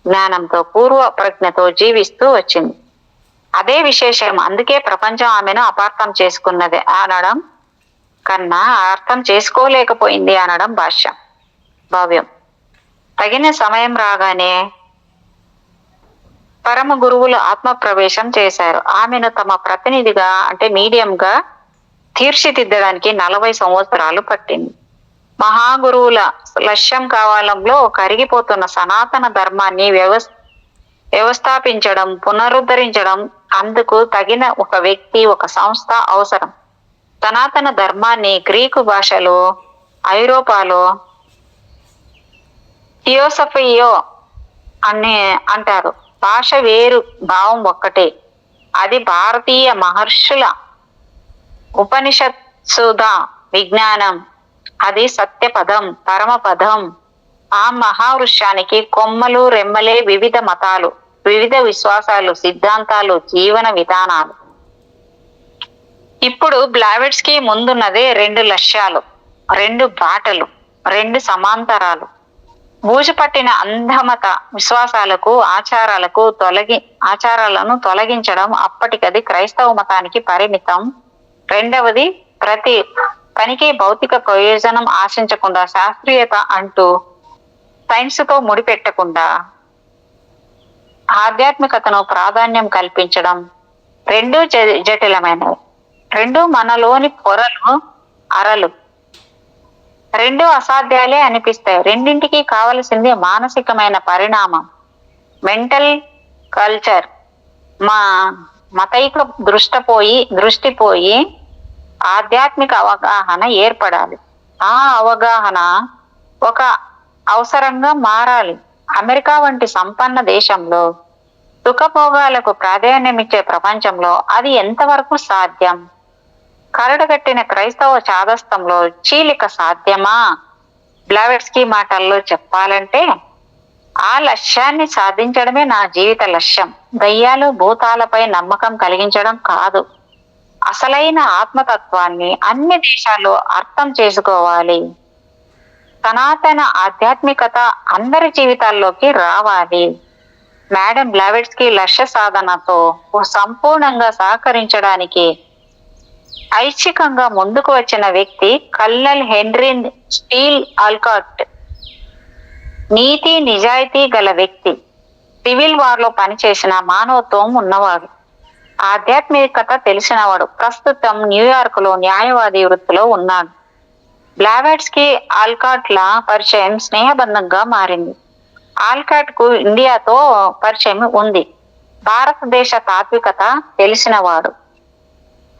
జ్ఞానంతో, పూర్వ ప్రజ్ఞతో జీవిస్తూ వచ్చింది. అదే విశేషం. అందుకే ప్రపంచం ఆమెను అపార్థం చేసుకున్నది అనడం కన్నా అర్థం చేసుకోలేకపోయింది అనడం భావ్యం. తగిన సమయం రాగానే పరమ గురువులు ఆత్మ ప్రవేశం చేశారు. ఆమెను తమ ప్రతినిధిగా, అంటే మీడియంగా తీర్చిదిద్దడానికి 40 సంవత్సరాలు పట్టింది. మహాగురువుల లక్ష్యం కావాలంలో కరిగిపోతున్న సనాతన ధర్మాన్ని వ్యవస్థాపించడం, పునరుద్ధరించడం. అందుకు తగిన ఒక వ్యక్తి, ఒక సంస్థ అవసరం. సనాతన ధర్మాన్ని గ్రీకు భాషలో, ఐరోపాలో థియోసఫియో అని అంటారు. భాష వేరు, భావం ఒక్కటే. అది భారతీయ మహర్షుల ఉపనిషత్సుధ విజ్ఞానం. అది సత్యపదం, పరమపదం. ఆ మహావృక్షానికి కొమ్మలు, రెమ్మలే వివిధ మతాలు, వివిధ విశ్వాసాలు, సిద్ధాంతాలు, జీవన విధానాలు. ఇప్పుడు బ్లావెట్స్కి ముందున్నదే 2 లక్ష్యాలు, 2 బాటలు, 2 సమాంతరాలు. బూజుపట్టిన అంధమత విశ్వాసాలకు, ఆచారాలను తొలగించడం. అప్పటికది క్రైస్తవ మతానికి పరిమితం. రెండవది, ప్రతి పనికి భౌతిక ప్రయోజనం ఆశించకుండా, శాస్త్రీయత అంటూ సైన్స్తో ముడిపెట్టకుండా ఆధ్యాత్మికతను ప్రాధాన్యం కల్పించడం. 2 జటిలమైనవి. 2 మనలోని పొరలు, అరలు. 2 అసాధ్యాలే అనిపిస్తాయి. రెండింటికి కావలసింది మానసికమైన పరిణామం, మెంటల్ కల్చర్. మతైక దృష్టి పోయి ఆధ్యాత్మిక అవగాహన ఏర్పడాలి. ఆ అవగాహన ఒక అవసరంగా మారాలి. అమెరికా వంటి సంపన్న దేశంలో, సుఖభోగాలకు ప్రాధాన్యమిచ్చే ప్రపంచంలో అది ఎంతవరకు సాధ్యం? కరడుగట్టిన క్రైస్తవ చాదస్తంలో చీలిక సాధ్యమా? బ్లావెట్స్కి మాటల్లో చెప్పాలంటే, ఆ లక్ష్యాన్ని సాధించడమే నా జీవిత లక్ష్యం. దయ్యాలు, భూతాలపై నమ్మకం కలిగించడం కాదు. అసలైన ఆత్మతత్వాన్ని అన్ని దేశాలు అర్థం చేసుకోవాలి. సనాతన ఆధ్యాత్మికత అందరి జీవితాల్లోకి రావాలి. మేడం బ్లావెట్స్కి లక్ష్య సాధనతో సంపూర్ణంగా సహకరించడానికి ఐచ్ఛికంగా ముందుకు వచ్చిన వ్యక్తి కల్నల్ హెన్రీ స్టీల్ ఆల్కాట్. నీతి నిజాయితీ గల వ్యక్తి, సివిల్ వార్లో పనిచేసిన మానవత్వం ఉన్నవాడు, ఆధ్యాత్మికత తెలిసినవాడు. ప్రస్తుతం న్యూయార్క్ లో న్యాయవాది వృత్తిలో ఉన్నాడు. బ్లావెట్స్కి ఆల్కాట్ల పరిచయం స్నేహబంధంగా మారింది. ఆల్కాట్ కు ఇండియాతో పరిచయం ఉంది. భారతదేశ తాత్వికత తెలిసినవాడు.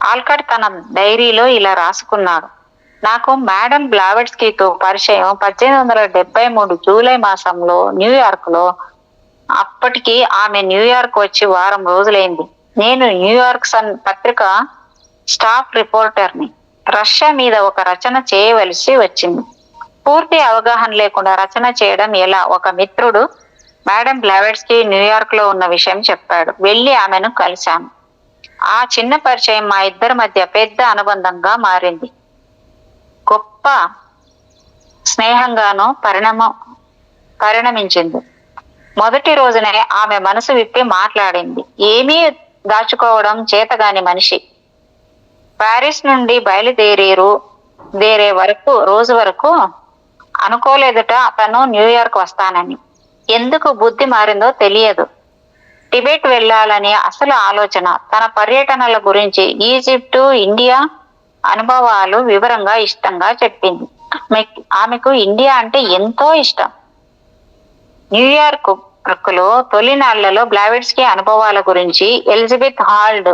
ఆల్కాట్ తన డైరీలో ఇలా రాసుకున్నాడు, నాకు మేడం బ్లావెట్స్కీతో పరిచయం 1873 జూలై మాసంలో న్యూయార్క్ లో. అప్పటికి ఆమె న్యూయార్క్ వచ్చి వారం రోజులైంది. నేను న్యూయార్క్ సన్ పత్రిక స్టాఫ్ రిపోర్టర్ని. రష్యా మీద ఒక రచన చేయవలసి వచ్చింది. పూర్తి అవగాహన లేకుండా రచన చేయడం ఎలా? ఒక మిత్రుడు మేడం బ్లావెట్స్కి న్యూయార్క్ లో ఉన్న విషయం చెప్పాడు. వెళ్ళి ఆమెను కలిశాను. ఆ చిన్న పరిచయం మా ఇద్దరి మధ్య పెద్ద అనుబంధంగా మారింది. గొప్ప స్నేహంగానూ పరిణమించింది. మొదటి రోజునే ఆమె మనసు విప్పి మాట్లాడింది. ఏమీ దాచుకోవడం చేతగాని మనిషి. ప్యారిస్ నుండి బయలుదేరే రోజు వరకు అనుకోలేదుట అతను న్యూయార్క్ వస్తానని. ఎందుకు బుద్ధి మారిందో తెలియదు. టిబెట్ వెళ్ళాలని అసలు ఆలోచన. తన పర్యటనల గురించి, ఈజిప్టు, ఇండియా అనుభవాలు వివరంగా ఇష్టంగా చెప్పింది. ఆమెకు ఇండియా అంటే ఎంతో ఇష్టం. న్యూయార్క్ లో తొలి నాళ్లలో బ్లావెట్స్కీ అనుభవాల గురించి ఎలిజబెత్ హాల్డ్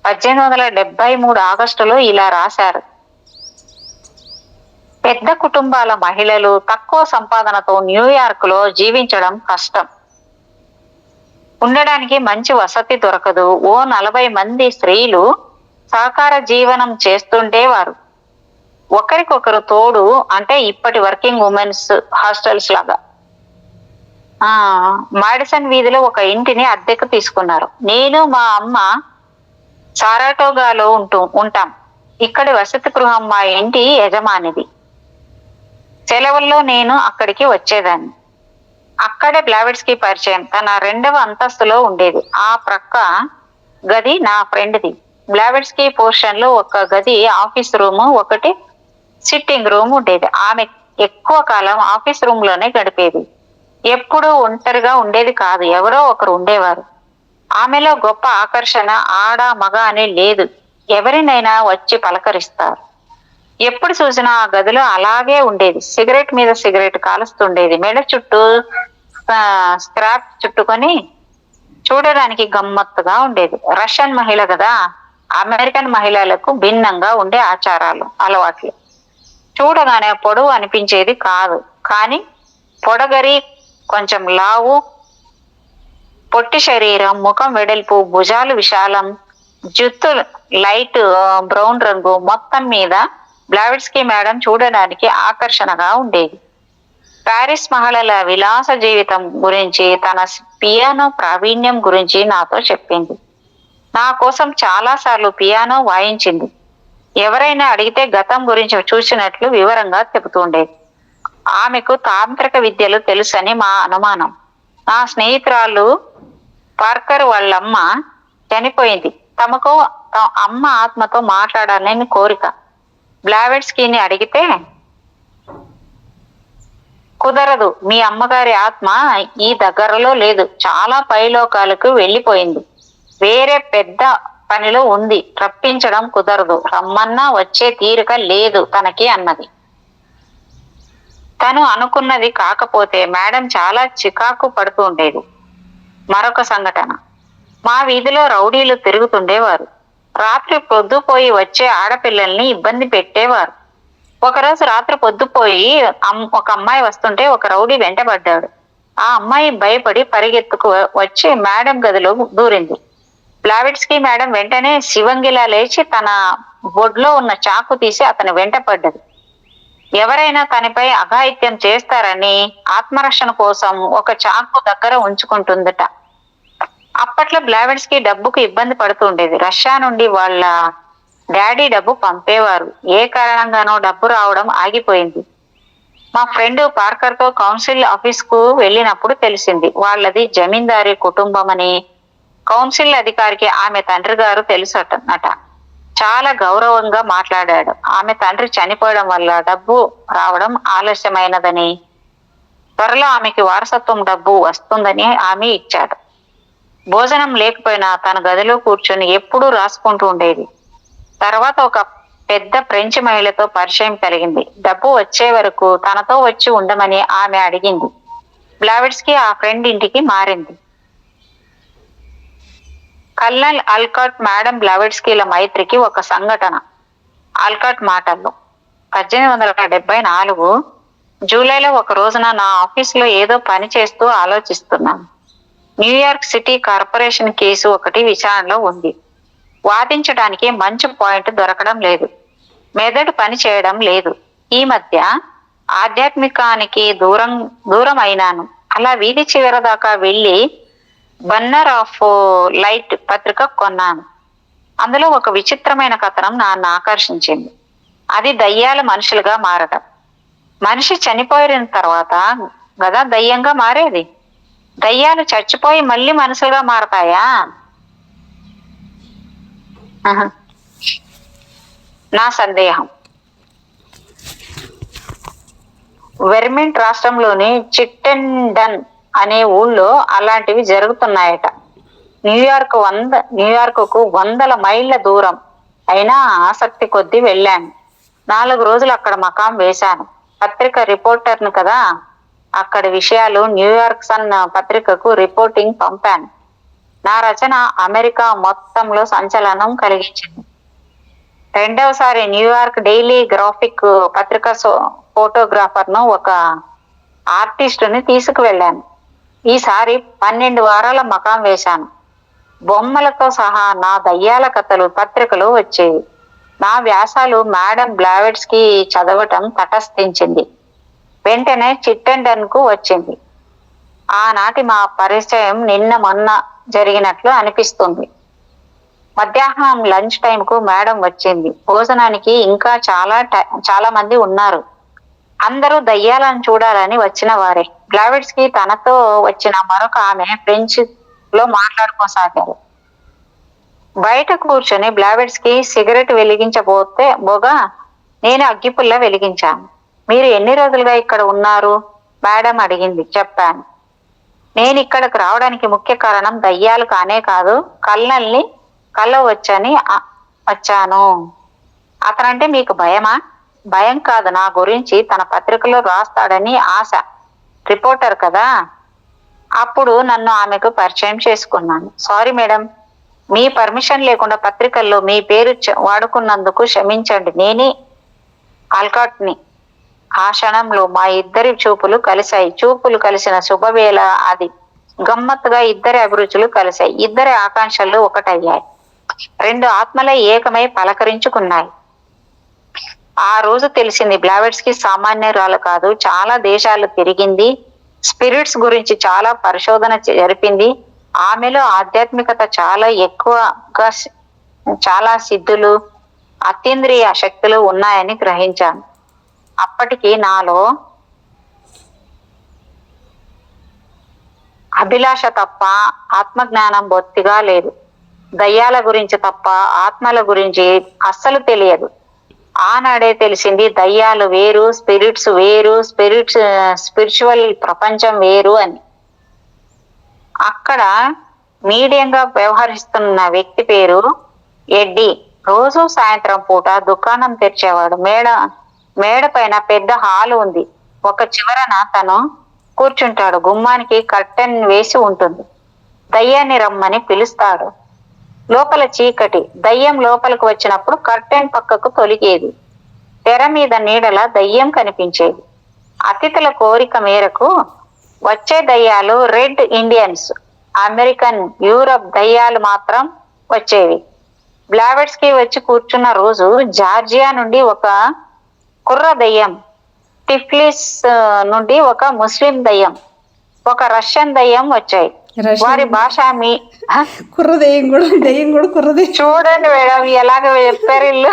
1873 ఆగస్టులో ఇలా రాశారు. పెద్ద కుటుంబాల మహిళలు తక్కువ సంపాదనతో న్యూయార్క్ లో జీవించడం కష్టం. ఉండడానికి మంచి వసతి దొరకదు. ఓ 40 మంది స్త్రీలు సహకార జీవనం చేస్తుండేవారు. ఒకరికొకరు తోడు. అంటే ఇప్పటి వర్కింగ్ ఉమెన్స్ హాస్టల్స్ లాగా. మాడిసన్ వీధిలో ఒక ఇంటిని అద్దెకు తీసుకున్నారు. నేను మా అమ్మ సారాటోగాలో ఉంటాం. ఇక్కడి వసతి గృహం మా ఇంటి యజమానిది. సెలవుల్లో నేను అక్కడికి వచ్చేదాన్ని. అక్కడే బ్లావెట్స్కీ పరిచయం. తన 2వ అంతస్తులో ఉండేది. ఆ ప్రక్క గది నా ఫ్రెండ్ది. బ్లావెట్స్కీ పోర్షన్ లో ఒక గది ఆఫీస్ రూము, ఒకటి సిట్టింగ్ రూమ్ ఉండేది. ఆమె ఎక్కువ కాలం ఆఫీస్ రూమ్ లోనే గడిపేది. ఎప్పుడూ ఒంటరిగా ఉండేది కాదు, ఎవరో ఒకరు ఉండేవారు. ఆమెలో గొప్ప ఆకర్షణ ఆడ మగ అని లేదు. ఎవరినైనా వచ్చి పలకరిస్తారు. ఎప్పుడు చూసినా ఆ గదిలో అలాగే ఉండేది. సిగరెట్ మీద సిగరెట్ కాలుస్తుండేది. మెడ చుట్టూ స్క్రాప్ చుట్టుకొని చూడడానికి గమ్మత్తుగా ఉండేది. రష్యన్ మహిళ కదా, అమెరికన్ మహిళలకు భిన్నంగా ఉండే ఆచారాలు, అలవాట్లు. చూడగానే పొడవు అనిపించేది కాదు, కానీ పొడగరి, కొంచెం లావు, పొట్టి శరీరం, ముఖం వెడల్పు, భుజాలు విశాలం, జుత్తు లైట్ బ్రౌన్ రంగు. మొత్తం మీద బ్లావెట్స్కీ మేడం చూడడానికి ఆకర్షణగా ఉండేది. ప్యారిస్ మహిళల విలాస జీవితం గురించి, తన పియానో ప్రావీణ్యం గురించి నాతో చెప్పింది. నా కోసం చాలాసార్లు పియానో వాయించింది. ఎవరైనా అడిగితే గతం గురించి చూసినట్లు వివరంగా చెబుతుండేది. ఆమెకు తాంత్రిక విద్యలు తెలుసని మా అనుమానం. నా స్నేహితురాలు పార్కర్ వాళ్ళమ్మ చనిపోయింది. తమకు అమ్మ ఆత్మతో మాట్లాడాలని కోరిక. బ్లావెట్స్కీని అడిగితే, కుదరదు, మీ అమ్మగారి ఆత్మ ఈ దగ్గరలో లేదు, చాలా పైలోకాలకు వెళ్ళిపోయింది, వేరే పెద్ద పనిలో ఉంది, రప్పించడం కుదరదు, రమ్మన్నా వచ్చే తీరిక లేదు తనకి అన్నది. తను అనుకున్నది కాకపోతే మేడం చాలా చికాకు పడుతూ ఉండేది. మరొక సంఘటన. మా వీధిలో రౌడీలు తిరుగుతుండేవారు. రాత్రి పొద్దుపోయి వచ్చే ఆడపిల్లల్ని ఇబ్బంది పెట్టేవారు. ఒకరోజు రాత్రి పొద్దుపోయి ఒక అమ్మాయి వస్తుంటే ఒక రౌడీ వెంటబడ్డాడు. ఆ అమ్మాయి భయపడి పరిగెత్తుకు వచ్చి మేడం గదిలో దూరింది. బ్లావెట్స్కీ మేడం వెంటనే శివంగిలా లేచి తన బొడ్లో ఉన్న చాకు తీసి అతని వెంట పడ్డది. ఎవరైనా తనపై అఘాయిత్యం చేస్తారని ఆత్మరక్షణ కోసం ఒక చాకు దగ్గర ఉంచుకుంటుందట. అప్పట్లో బ్లావెట్స్కీ డబ్బుకు ఇబ్బంది పడుతూ ఉండేది. రష్యా నుండి వాళ్ళ డాడీ డబ్బు పంపేవారు. ఏ కారణంగానో డబ్బు రావడం ఆగిపోయింది. మా ఫ్రెండ్ పార్కర్తో కౌన్సిల్ ఆఫీస్ కు వెళ్ళినప్పుడు తెలిసింది. వాళ్ళది జమీందారీ కుటుంబం అని. కౌన్సిల్ అధికారికి ఆమె తండ్రి గారు తెలుసట. చాలా గౌరవంగా మాట్లాడాడు. ఆమె తండ్రి చనిపోవడం వల్ల డబ్బు రావడం ఆలస్యమైనదని, త్వరలో ఆమెకి వారసత్వం డబ్బు వస్తుందని హామీ ఇచ్చాడు. భోజనం లేకపోయినా తన గదిలో కూర్చొని ఎప్పుడూ రాసుకుంటూ ఉండేది. తర్వాత ఒక పెద్ద ఫ్రెంచ్ మహిళతో పరిచయం కలిగింది. డబ్బు వచ్చే వరకు తనతో వచ్చి ఉండమని ఆమె అడిగింది. బ్లావెట్స్కీ ఆ ఫ్రెండ్ ఇంటికి మారింది. కల్నల్ ఆల్కాట్ మేడం బ్లావెట్స్కీల మైత్రికి ఒక సంఘటన. ఆల్కాట్ మాటల్లో, 1874 జూలైలో ఒక రోజున నా ఆఫీసులో ఏదో పని చేస్తూ ఆలోచిస్తున్నాను. న్యూయార్క్ సిటీ కార్పొరేషన్ కేసు ఒకటి విచారణలో ఉంది. వాదించడానికి మంచి పాయింట్ దొరకడం లేదు. మెదడు పని చేయడం లేదు. ఈ మధ్య ఆధ్యాత్మికానికి దూరం అయినాను. అలా వీధి చివర దాకా వెళ్ళి బన్నర్ ఆఫ్ లైట్ పత్రిక కొన్నాను. అందులో ఒక విచిత్రమైన కథనం నన్ను ఆకర్షించింది. అది దయ్యాల మనుషులుగా మారటం. మనిషి చనిపోయిన తర్వాత కదా దయ్యంగా మారేది. దయ్యాలు చచ్చిపోయి మళ్ళీ మనుషులుగా మారతాయా? నా సందేహం. వెర్మింట్ రాష్ట్రంలోని చిట్టెండన్ అనే ఊళ్ళో అలాంటివి జరుగుతున్నాయట. న్యూయార్క్ కు వందల మైళ్ళ దూరం అయినా ఆసక్తి కొద్దీ వెళ్ళాను. 4 రోజులు అక్కడ మకాం వేశాను. పత్రిక రిపోర్టర్ను కదా, అక్కడి విషయాలు న్యూయార్క్ సన్ పత్రికకు రిపోర్టింగ్ పంపాను. నా రచన అమెరికా మొత్తంలో సంచలనం కలిగించింది. రెండవసారి న్యూయార్క్ డైలీ గ్రాఫిక్ పత్రిక ఫోటోగ్రాఫర్ను, ఒక ఆర్టిస్టుని తీసుకువెళ్ళాను. ఈసారి 12 వారాల మకాం వేశాను. బొమ్మలతో సహా నా దయ్యాల కథలు పత్రికలు వచ్చేవి. నా వ్యాసాలు మేడం బ్లావెట్స్కి చదవటం తటస్థించింది. వెంటనే చిట్టెండన్ కు వచ్చింది. ఆనాటి మా పరిచయం నిన్న మొన్న జరిగినట్లు అనిపిస్తుంది. మధ్యాహ్నం లంచ్ టైంకు మేడం వచ్చింది. భోజనానికి ఇంకా చాలా మంది ఉన్నారు. అందరూ దయ్యాలను చూడాలని వచ్చిన వారే. బ్లావెట్స్ కి తనతో వచ్చిన మరొక ఆమె ఫ్రెంచ్ లో మాట్లాడుకోసాగారు. బయట కూర్చొని బ్లావెట్స్ కి సిగరెట్ వెలిగించబోగా నేను అగ్గిపుల్ల వెలిగించాను. మీరు ఎన్ని రోజులుగా ఇక్కడ ఉన్నారు? మేడం అడిగింది. చెప్పాను. నేను ఇక్కడికి రావడానికి ముఖ్య కారణం దయ్యాలు కానే కాదు, కళ్ళ వచ్చాను. అతనంటే మీకు భయమా? భయం కాదు, నా గురించి తన పత్రికలో రాస్తాడని ఆశ. రిపోర్టర్ కదా. అప్పుడు నన్ను ఆమెకు పరిచయం చేసుకున్నాను. సారీ మేడం, మీ పర్మిషన్ లేకుండా పత్రికల్లో మీ పేరు వాడుకున్నందుకు క్షమించండి. నేనే ఆల్కాట్ని. ఆ క్షణంలో మా ఇద్దరి చూపులు కలిశాయి. చూపులు కలిసిన శుభవేళ అది. గమ్మత్తుగా ఇద్దరి అభిరుచులు కలిశాయి. ఇద్దరి ఆకాంక్షలు ఒకటయ్యాయి. 2 ఆత్మలై ఏకమై పలకరించుకున్నాయి. ఆ రోజు తెలిసింది బ్లావెట్స్ కి సామాన్యురాలు కాదు. చాలా దేశాలు తిరిగింది. స్పిరిట్స్ గురించి చాలా పరిశోధన జరిపింది. ఆమెలో ఆధ్యాత్మికత చాలా ఎక్కువగా, చాలా సిద్ధులు, అతీంద్రియ శక్తులు ఉన్నాయని గ్రహించాను. అప్పటికి నాలో అభిలాష తప్ప ఆత్మజ్ఞానం బొత్తిగా లేదు. దయ్యాల గురించి తప్ప ఆత్మల గురించి అస్సలు తెలియదు. ఆనాడే తెలిసింది దయ్యాలు వేరు, స్పిరిట్స్ వేరు, స్పిరిచువల్ ప్రపంచం వేరు అని. అక్కడ మీడియంగా వ్యవహరిస్తున్న వ్యక్తి పేరు ఎడ్డీ. రోజు సాయంత్రం పూట దుకాణం తెరిచేవాడు. మేడ పైన పెద్ద హాలు ఉంది. ఒక చివరన తను కూర్చుంటాడు. గుమ్మానికి కర్టెన్ వేసి ఉంటుంది. దయ్యాన్ని రమ్మని పిలుస్తాడు. లోపల చీకటి. దయ్యం లోపలికి వచ్చినప్పుడు కర్టెన్ పక్కకు తొలిగేది. తెర మీద నీడల దయ్యం కనిపించేది. అతిథుల కోరిక మేరకు వచ్చే దయ్యాలు రెడ్ ఇండియన్స్, అమెరికన్, యూరప్ దయ్యాలు మాత్రం వచ్చేవి. బ్లావెట్స్ కి వచ్చి కూర్చున్న రోజు జార్జియా నుండి ఒక కుర్ర దయ్యం, టిఫ్లిస్ నుండి ఒక ముస్లిం దయ్యం, ఒక రష్యన్ దయ్యం వచ్చాయి. వారి భాష కుర్ర దయ్యం కూడా చూడండి మేడం ఎలాగ చెప్పారు ఇల్లు.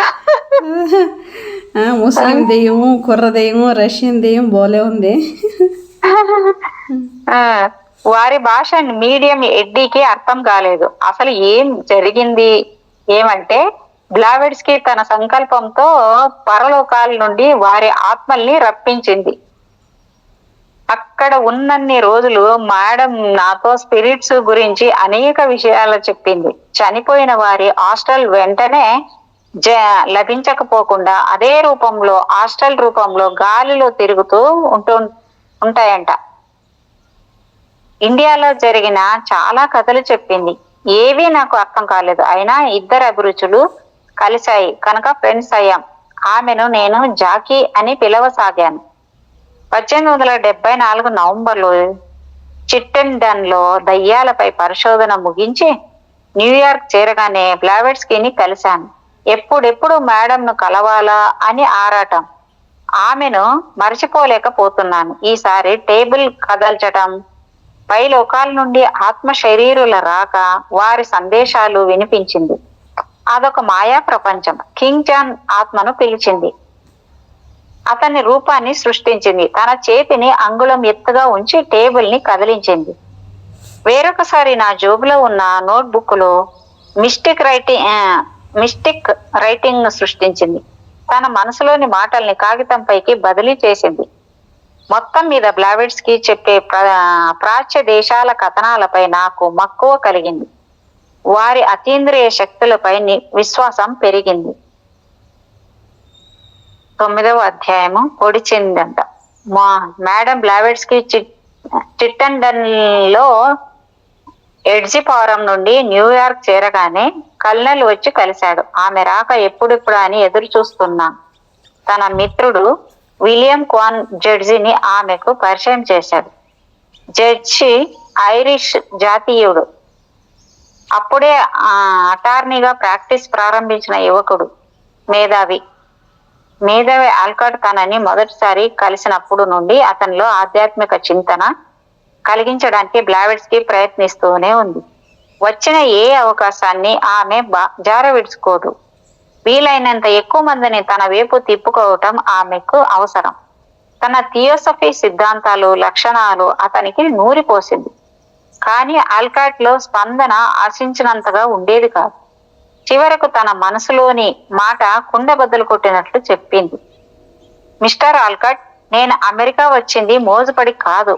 ముస్లిం దెయ్యము, కుర్ర దెయ్యము, రష్యన్ దెయ్యం బోలే ఉంది. వారి భాష మీడియం ఎడ్డీకి అర్థం కాలేదు. అసలు ఏం జరిగింది ఏమంటే బ్లావెట్స్ కి తన సంకల్పంతో పరలోకాల నుండి వారి ఆత్మల్ని రప్పించింది. అక్కడ ఉన్నన్ని రోజులు మేడం నాతో స్పిరిట్స్ గురించి అనేక విషయాలు చెప్పింది. చనిపోయిన వారి హాస్టల్ వెంటనే లభించకపోకుండా అదే రూపంలో, హాస్టల్ రూపంలో గాలిలో తిరుగుతూ ఉంటాయంట. ఇండియాలో జరిగిన చాలా కథలు చెప్పింది. ఏవీ నాకు అర్థం కాలేదు. అయినా ఇద్దరు అభిరుచులు కలిశాయి కనుక ఫ్రెండ్స్ అయ్యాం. ఆమెను నేను జాకీ అని పిలవసాగాను. 1874 నవంబర్లో చిట్టెండన్ లో దయ్యాలపై పరిశోధన ముగించి న్యూయార్క్ చేరగానే బ్లావెట్స్కీని కలిశాను. ఎప్పుడెప్పుడు మేడంను కలవాలా అని ఆరాటం. ఆమెను మరచిపోలేకపోతున్నాను. ఈసారి టేబుల్ కదల్చటం, పై లోకాల నుండి ఆత్మ శరీరుల రాక, వారి సందేశాలు వినిపించింది. అదొక మాయా ప్రపంచం. కింగ్ జాన్ ఆత్మను పిలిచింది. అతని రూపాన్ని సృష్టించింది. తన చేతిని అంగుళం ఎత్తుగా ఉంచి టేబుల్ ని కదిలించింది. వేరొకసారి నా జోబులో ఉన్న నోట్బుక్ లో మిస్టిక్ రైటింగ్ సృష్టించింది. తన మనసులోని మాటల్ని కాగితంపైకి బదిలీ చేసింది. మొత్తం మీద బ్లావెట్స్కీ చెప్పే ప్రాచ్య దేశాల కథనాలపై నాకు మక్కువ కలిగింది. వారి అతీంద్రియ శక్తులపై విశ్వాసం పెరిగింది. 9వ అధ్యాయము పొడిచిందంట. మేడం బ్లావెట్స్కీ చిట్టెండన్ లో ఎడ్జి ఫారం నుండి న్యూయార్క్ చేరగానే కల్నల్ వచ్చి కలిశాడు. ఆమె రాక ఎప్పుడెప్పుడు అని ఎదురు చూస్తున్నా. తన మిత్రుడు విలియం క్వాన్ జడ్జిని ఆమెకు పరిచయం చేశాడు. జడ్జి ఐరిష్ జాతీయుడు. అప్పుడే అటార్నీగా ప్రాక్టీస్ ప్రారంభించిన యువకుడు. మేధావి ఆల్కాట్ తనని మొదటిసారి కలిసినప్పుడు నుండి అతనిలో ఆధ్యాత్మిక చింతన కలిగించడానికి బ్లావెట్స్కీ ప్రయత్నిస్తూనే ఉంది. వచ్చిన ఏ అవకాశాన్ని ఆమె జారవిడుచుకోదు. వీలైనంత ఎక్కువ మందిని తన వైపు తిప్పుకోవటం ఆమెకు అవసరం. తన థియోసఫీ సిద్ధాంతాలు, లక్షణాలు అతనికి నూరిపోసింది. కానీ ఆల్కాట్ లో స్పందన ఆశించినంతగా ఉండేది కాదు. చివరకు తన మనసులోని మాట కుండ బద్దలు కొట్టినట్లు చెప్పింది. మిస్టర్ ఆల్కాట్, నేను అమెరికా వచ్చింది మోజుపడి కాదు.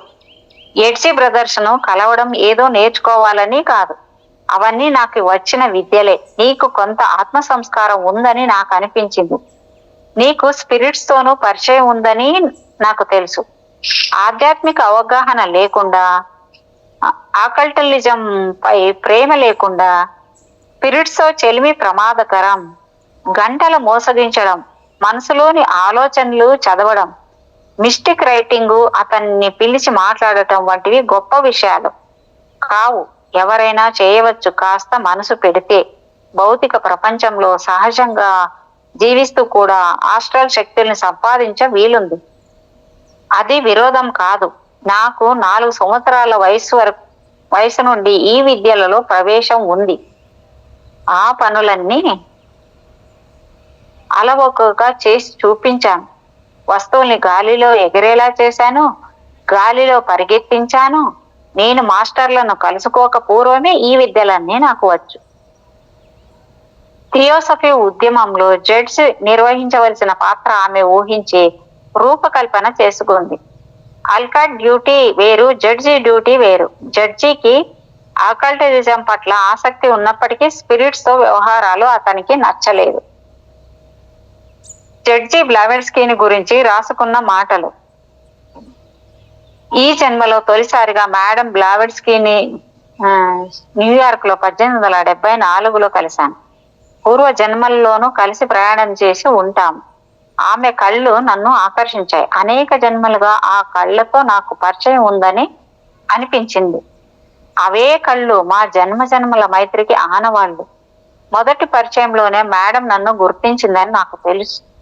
ఎడ్సీ బ్రదర్స్ ను కలవడం ఏదో నేర్చుకోవాలని కాదు. అవన్నీ నాకు వచ్చిన విద్యలే. నీకు కొంత ఆత్మ సంస్కారం ఉందని నాకు అనిపించింది. నీకు స్పిరిట్స్ తోనూ పరిచయం ఉందని నాకు తెలుసు. ఆధ్యాత్మిక అవగాహన లేకుండా, ఆకల్టలిజం పై ప్రేమ లేకుండా స్పిరిట్స్ తో చెలిమి ప్రమాదకరం. గంటలు మోసగించడం, మనసులోని ఆలోచనలు చదవడం, మిస్టిక్ రైటింగు, అతన్ని పిలిచి మాట్లాడటం వంటివి గొప్ప విషయాలు కావు. ఎవరైనా చేయవచ్చు కాస్త మనసు పెడితే. భౌతిక ప్రపంచంలో సహజంగా జీవిస్తూ కూడా ఆస్ట్రల్ శక్తుల్ని సంపాదించ వీలుంది. అది విరోధం కాదు. నాకు 4 సంవత్సరాల వయసు నుండి ఈ విద్యలలో ప్రవేశం ఉంది. ఆ పనులన్నీ అలవోకగా చేసి చూపించాను. వస్తువుల్ని గాలిలో ఎగిరేలా చేశాను, గాలిలో పరిగెత్తించాను. నేను మాస్టర్లను కలుసుకోక పూర్వమే ఈ విద్యలన్నీ నాకు వచ్చు. థియోసఫీ ఉద్యమంలో జడ్జి నిర్వహించవలసిన పాత్ర ఆమె ఊహించి రూపకల్పన చేసుకుంది. ఆల్కాట్ డ్యూటీ వేరు, జడ్జి డ్యూటీ వేరు. జడ్జికి ఆకల్టిజం పట్ల ఆసక్తి ఉన్నప్పటికీ స్పిరిట్స్ తో వ్యవహారాలు అతనికి నచ్చలేదు. జడ్జి బ్లావెట్స్కీని గురించి రాసుకున్న మాటలు. ఈ జన్మలో తొలిసారిగా మేడం బ్లావెట్స్కీని న్యూయార్క్ లో 1874లో కలిశాను. పూర్వ జన్మల్లోనూ కలిసి ప్రయాణం చేసి ఉంటాము. ఆమె కళ్ళు నన్ను ఆకర్షించాయి. అనేక జన్మలుగా ఆ కళ్ళతో నాకు పరిచయం ఉందని అనిపించింది. అవే కళ్ళు మా జన్మల మైత్రికి ఆనవాళ్లు. మొదటి పరిచయంలోనే మేడం నన్ను గుర్తించిందని నాకు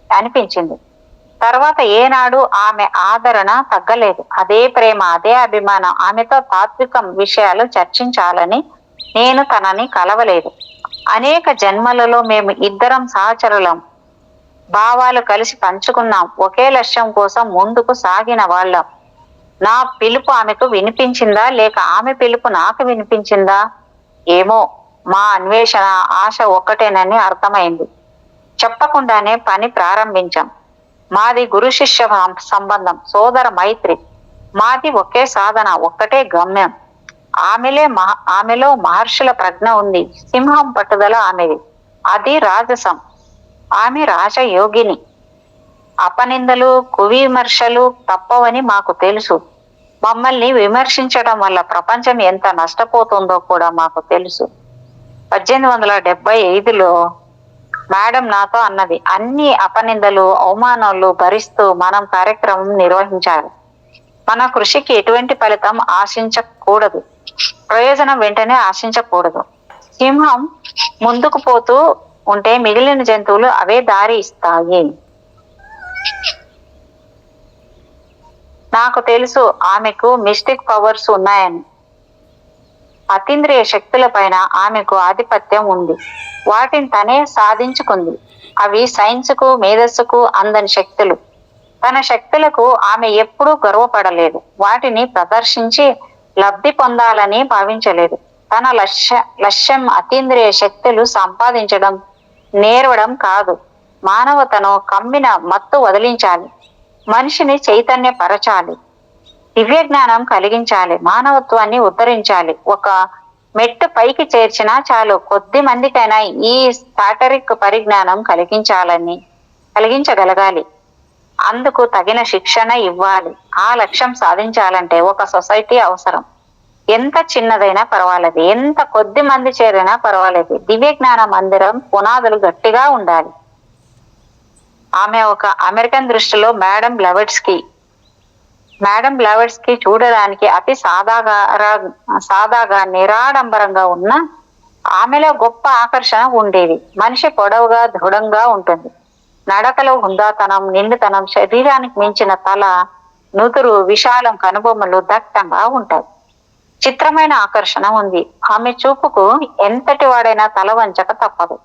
అనిపించింది. తర్వాత ఏనాడు ఆమె ఆదరణ తగ్గలేదు. అదే ప్రేమ, అదే అభిమానం. ఆమెతో తాత్విక విషయాలు చర్చించాలని నేను తనని కలవలేదు. అనేక జన్మలలో మేము ఇద్దరం సహచరులం. భావాలు కలిసి పంచుకున్నాం. ఒకే లక్ష్యం కోసం ముందుకు సాగిన వాళ్ళం. నా పిలుపు ఆమెకు వినిపించిందా, లేక ఆమె పిలుపు నాకు వినిపించిందా ఏమో. మా అన్వేషణ, ఆశ ఒక్కటేనని అర్థమైంది. చెప్పకుండానే పని ప్రారంభించాం. మాది గురు శిష్య సంబంధం, సోదర మైత్రి. మాది ఒకే సాధన, ఒక్కటే గమ్యం. ఆమెలో మహర్షుల ప్రజ్ఞ ఉంది. సింహం పట్టుదల ఆమెది. అది రాజసం. ఆమె రాజయోగిని. అపనిందలు, కువిమర్శలు తప్పవని మాకు తెలుసు. మమ్మల్ని విమర్శించడం వల్ల ప్రపంచం ఎంత నష్టపోతుందో కూడా మాకు తెలుసు. 1875లో మేడం నాతో అన్నది, అన్ని అపనిందలు, అవమానాలు భరిస్తూ మనం కార్యక్రమం నిర్వహించాలి. మన కృషికి ఎటువంటి ఫలితం ఆశించకూడదు, ప్రయోజనం వెంటనే ఆశించకూడదు. సింహం ముందుకు పోతూ ఉంటే మిగిలిన జంతువులు అవే దారి ఇస్తాయి. నాకు తెలుసు ఆమెకు మిస్టిక్ పవర్స్ ఉన్నాయని. అతీంద్రియ శక్తుల పైన ఆమెకు ఆధిపత్యం ఉంది. వాటిని తనే సాధించుకుంది. అవి సైన్స్ కు మేధస్సుకు అందని శక్తులు. తన శక్తులకు ఆమె ఎప్పుడూ గర్వపడలేదు. వాటిని ప్రదర్శించి లబ్ధి పొందాలని భావించలేదు. తన లక్ష్యం అతీంద్రియ శక్తులు సంపాదించడం, నేర్వడం కాదు. మానవతను కమ్మిన మత్తు వదిలించాలి. మనిషిని చైతన్యపరచాలి. దివ్య జ్ఞానం కలిగించాలి. మానవత్వాన్ని ఉద్ధరించాలి. ఒక మెట్టు పైకి చేర్చినా చాలు, కొద్ది మందికైనా ఈ సాటరిక్ పరిజ్ఞానం కలిగించగలగాలి. అందుకు తగిన శిక్షణ ఇవ్వాలి. ఆ లక్ష్యం సాధించాలంటే ఒక సొసైటీ అవసరం. ఎంత చిన్నదైనా పర్వాలేదు, ఎంత కొద్ది మంది చేరినా పర్వాలేదు. దివ్య జ్ఞాన మందిరం పునాదులు గట్టిగా ఉండాలి. ఆమె ఒక అమెరికన్ దృష్టిలో మేడం బ్లవెట్స్కి చూడడానికి అతి సాదాగా నిరాడంబరంగా ఉన్న ఆమెలో గొప్ప ఆకర్షణ ఉండేది. మనిషి పొడవుగా దృఢంగా ఉంటుంది. నడకలో హుందాతనం, నిండుతనం, శరీరానికి మించిన తల, నుదురు, విశాలం కనుబొమ్మలు దట్టంగా ఉంటాయి. చిత్రమైన ఆకర్షణ ఉంది. ఆమె చూపుకు ఎంతటి వాడైనా తల వంచక తప్పదు.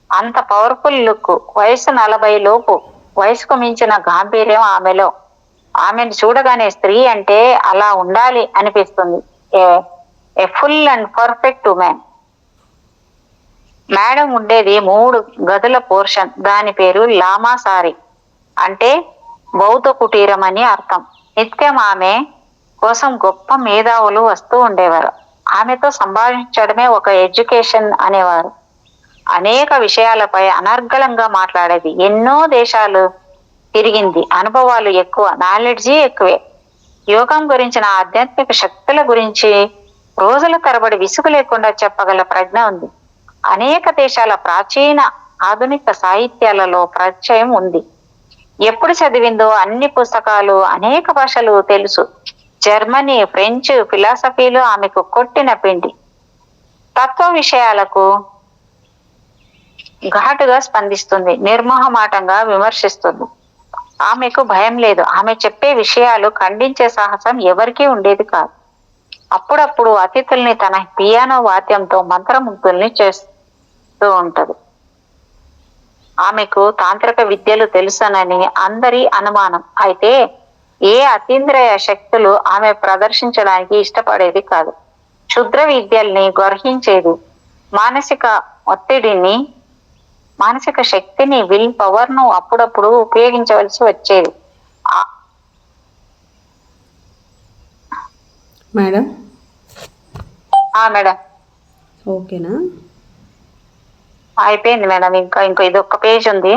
అంత పవర్ఫుల్ లుక్. వయసు 40 లోపు. వయసుకు మించిన గాంభీర్యం ఆమెలో. ఆమెను చూడగానే స్త్రీ అంటే అలా ఉండాలి అనిపిస్తుంది. A full and perfect women. Madam ఉండేది 3 గదుల పోర్షన్. దాని పేరు లామాసారి, అంటే బౌద్ధ కుటీరం అని అర్థం. నిత్యం ఆమె కోసం గొప్ప మేధావులు వస్తూ ఉండేవారు. ఆమెతో సంభాషించడమే ఒక ఎడ్యుకేషన్ అనేవారు. అనేక విషయాలపై అనర్గళంగా మాట్లాడేది. ఎన్నో దేశాలు తిరిగింది. అనుభవాలు ఎక్కువ, నాలెడ్జీ ఎక్కువే. యోగం గురించిన ఆధ్యాత్మిక శక్తుల గురించి రోజుల తరబడి విసుగు లేకుండా చెప్పగల ప్రజ్ఞ ఉంది. అనేక దేశాల ప్రాచీన ఆధునిక సాహిత్యాలలో పరిచయం ఉంది. ఎప్పుడు చదివిందో అన్ని పుస్తకాలు, అనేక భాషలు తెలుసు. జర్మనీ, ఫ్రెంచ్ ఫిలాసఫీలు ఆమెకు కొట్టిన పిండి. తత్వ విషయాలకు ఘాటుగా స్పందిస్తుంది. నిర్మోహమాటంగా విమర్శిస్తుంది. ఆమెకు భయం లేదు. ఆమె చెప్పే విషయాలు ఖండించే సాహసం ఎవరికీ ఉండేది కాదు. అప్పుడప్పుడు అతిథుల్ని తన పియానో వాద్యంతో మంత్రముగ్ధుల్ని చేస్తూ ఉంటది. ఆమెకు తాంత్రిక విద్యలు తెలుసనని అందరి అనుమానం. అయితే ఏ అతీంద్రియ శక్తులు ఆమె ప్రదర్శించడానికి ఇష్టపడేది కాదు. క్షుద్ర విద్యల్ని గ్రహించేది. మానసిక శక్తిని, విల్ పవర్ ను అప్పుడప్పుడు ఉపయోగించవలసి వచ్చేది. మేడం మేడం ఓకేనా? అయిపోయింది మేడం. ఇంకా ఇదొక్క పేజ్ ఉంది.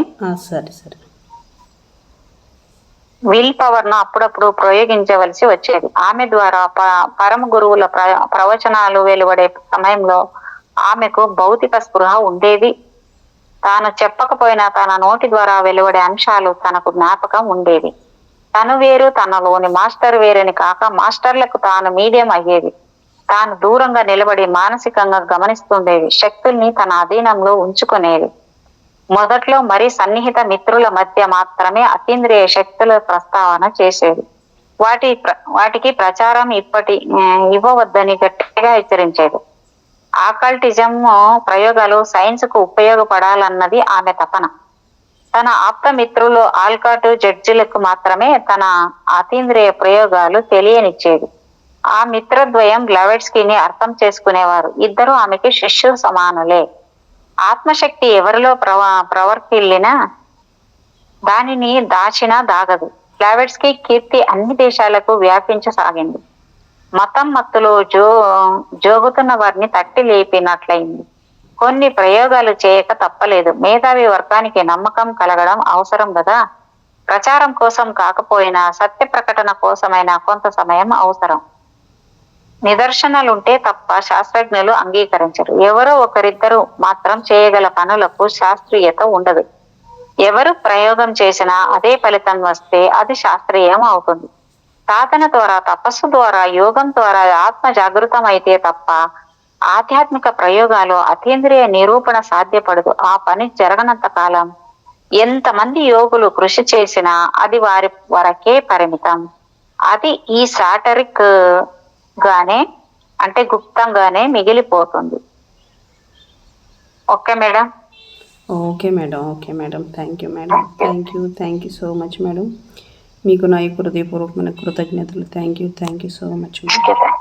సరే సరే. విల్ పవర్ ను అప్పుడప్పుడు ప్రయోగించవలసి వచ్చేది. ఆమె ద్వారా పరమ గురువుల ప్రవచనాలు వెలువడే సమయంలో ఆమెకు భౌతిక స్పృహ ఉండేది. తాను చెప్పకపోయినా తన నోటి ద్వారా వెలువడే అంశాలు తనకు జ్ఞాపకం ఉండేది. తను వేరు, తనలోని మాస్టర్ వేరని కాక మాస్టర్లకు తాను మీడియం అయ్యేది. తాను దూరంగా నిలబడి మానసికంగా గమనిస్తుండేది. శక్తుల్ని తన అధీనంలో ఉంచుకునేది. మొదట్లో మరీ సన్నిహిత మిత్రుల మధ్య మాత్రమే అతీంద్రియ శక్తుల ప్రస్తావన చేసేది. వాటికి ప్రచారం ఇవ్వవద్దని గట్టిగా హెచ్చరించేది. ఆకల్టిజం ప్రయోగాలు సైన్స్ కు ఉపయోగపడాలన్నది ఆమె తపన. తన ఆప్త మిత్రులు ఆల్కాటు జడ్జిలకు మాత్రమే తన అతీంద్రియ ప్రయోగాలు తెలియనిచ్చేది. ఆ మిత్రద్వయం బ్లవెట్స్కీని అర్థం చేసుకునేవారు. ఇద్దరు ఆమెకి శిష్యులు సమానులే. ఆత్మశక్తి ఎవరిలో ప్రవర్తిల్లినా దానిని దాచినా దాగదు. బ్లవెట్స్కీ కీర్తి అన్ని దేశాలకు వ్యాపించసాగింది. మతం మత్తులో జోగుతున్న వారిని తట్టి లేపినట్లయింది. కొన్ని ప్రయోగాలు చేయక తప్పలేదు. మేధావి వర్గానికి నమ్మకం కలగడం అవసరం కదా. ప్రచారం కోసం కాకపోయినా సత్య ప్రకటన కోసమైనా కొంత సమయం అవసరం. నిదర్శనాలుంటే తప్ప శాస్త్రజ్ఞులు అంగీకరించరు. ఎవరో ఒకరిద్దరు మాత్రం చేయగల పనులకు శాస్త్రీయత ఉండదు. ఎవరు ప్రయోగం చేసినా అదే ఫలితం వస్తే అది శాస్త్రీయం అవుతుంది. సాధన ద్వారా, తపస్సు ద్వారా, యోగం ద్వారా ఆత్మ జాగృతం అయితే తప్ప ఆధ్యాత్మిక ప్రయోగాలు, అతీంద్రియ నిరూపణ సాధ్యపడదు. ఆ పని జరగనంత కాలం ఎంతమంది యోగులు కృషి చేసినా అది వారి వరకే పరిమితం. అది ఈ సాటరిక్ గానే, అంటే గుప్తంగానే మిగిలిపోతుంది. Okay madam. Okay madam thank you madam. Thank you so much madam. మీకు నా హృదయపూర్వకమైన కృతజ్ఞతలు. Thank you so much madam.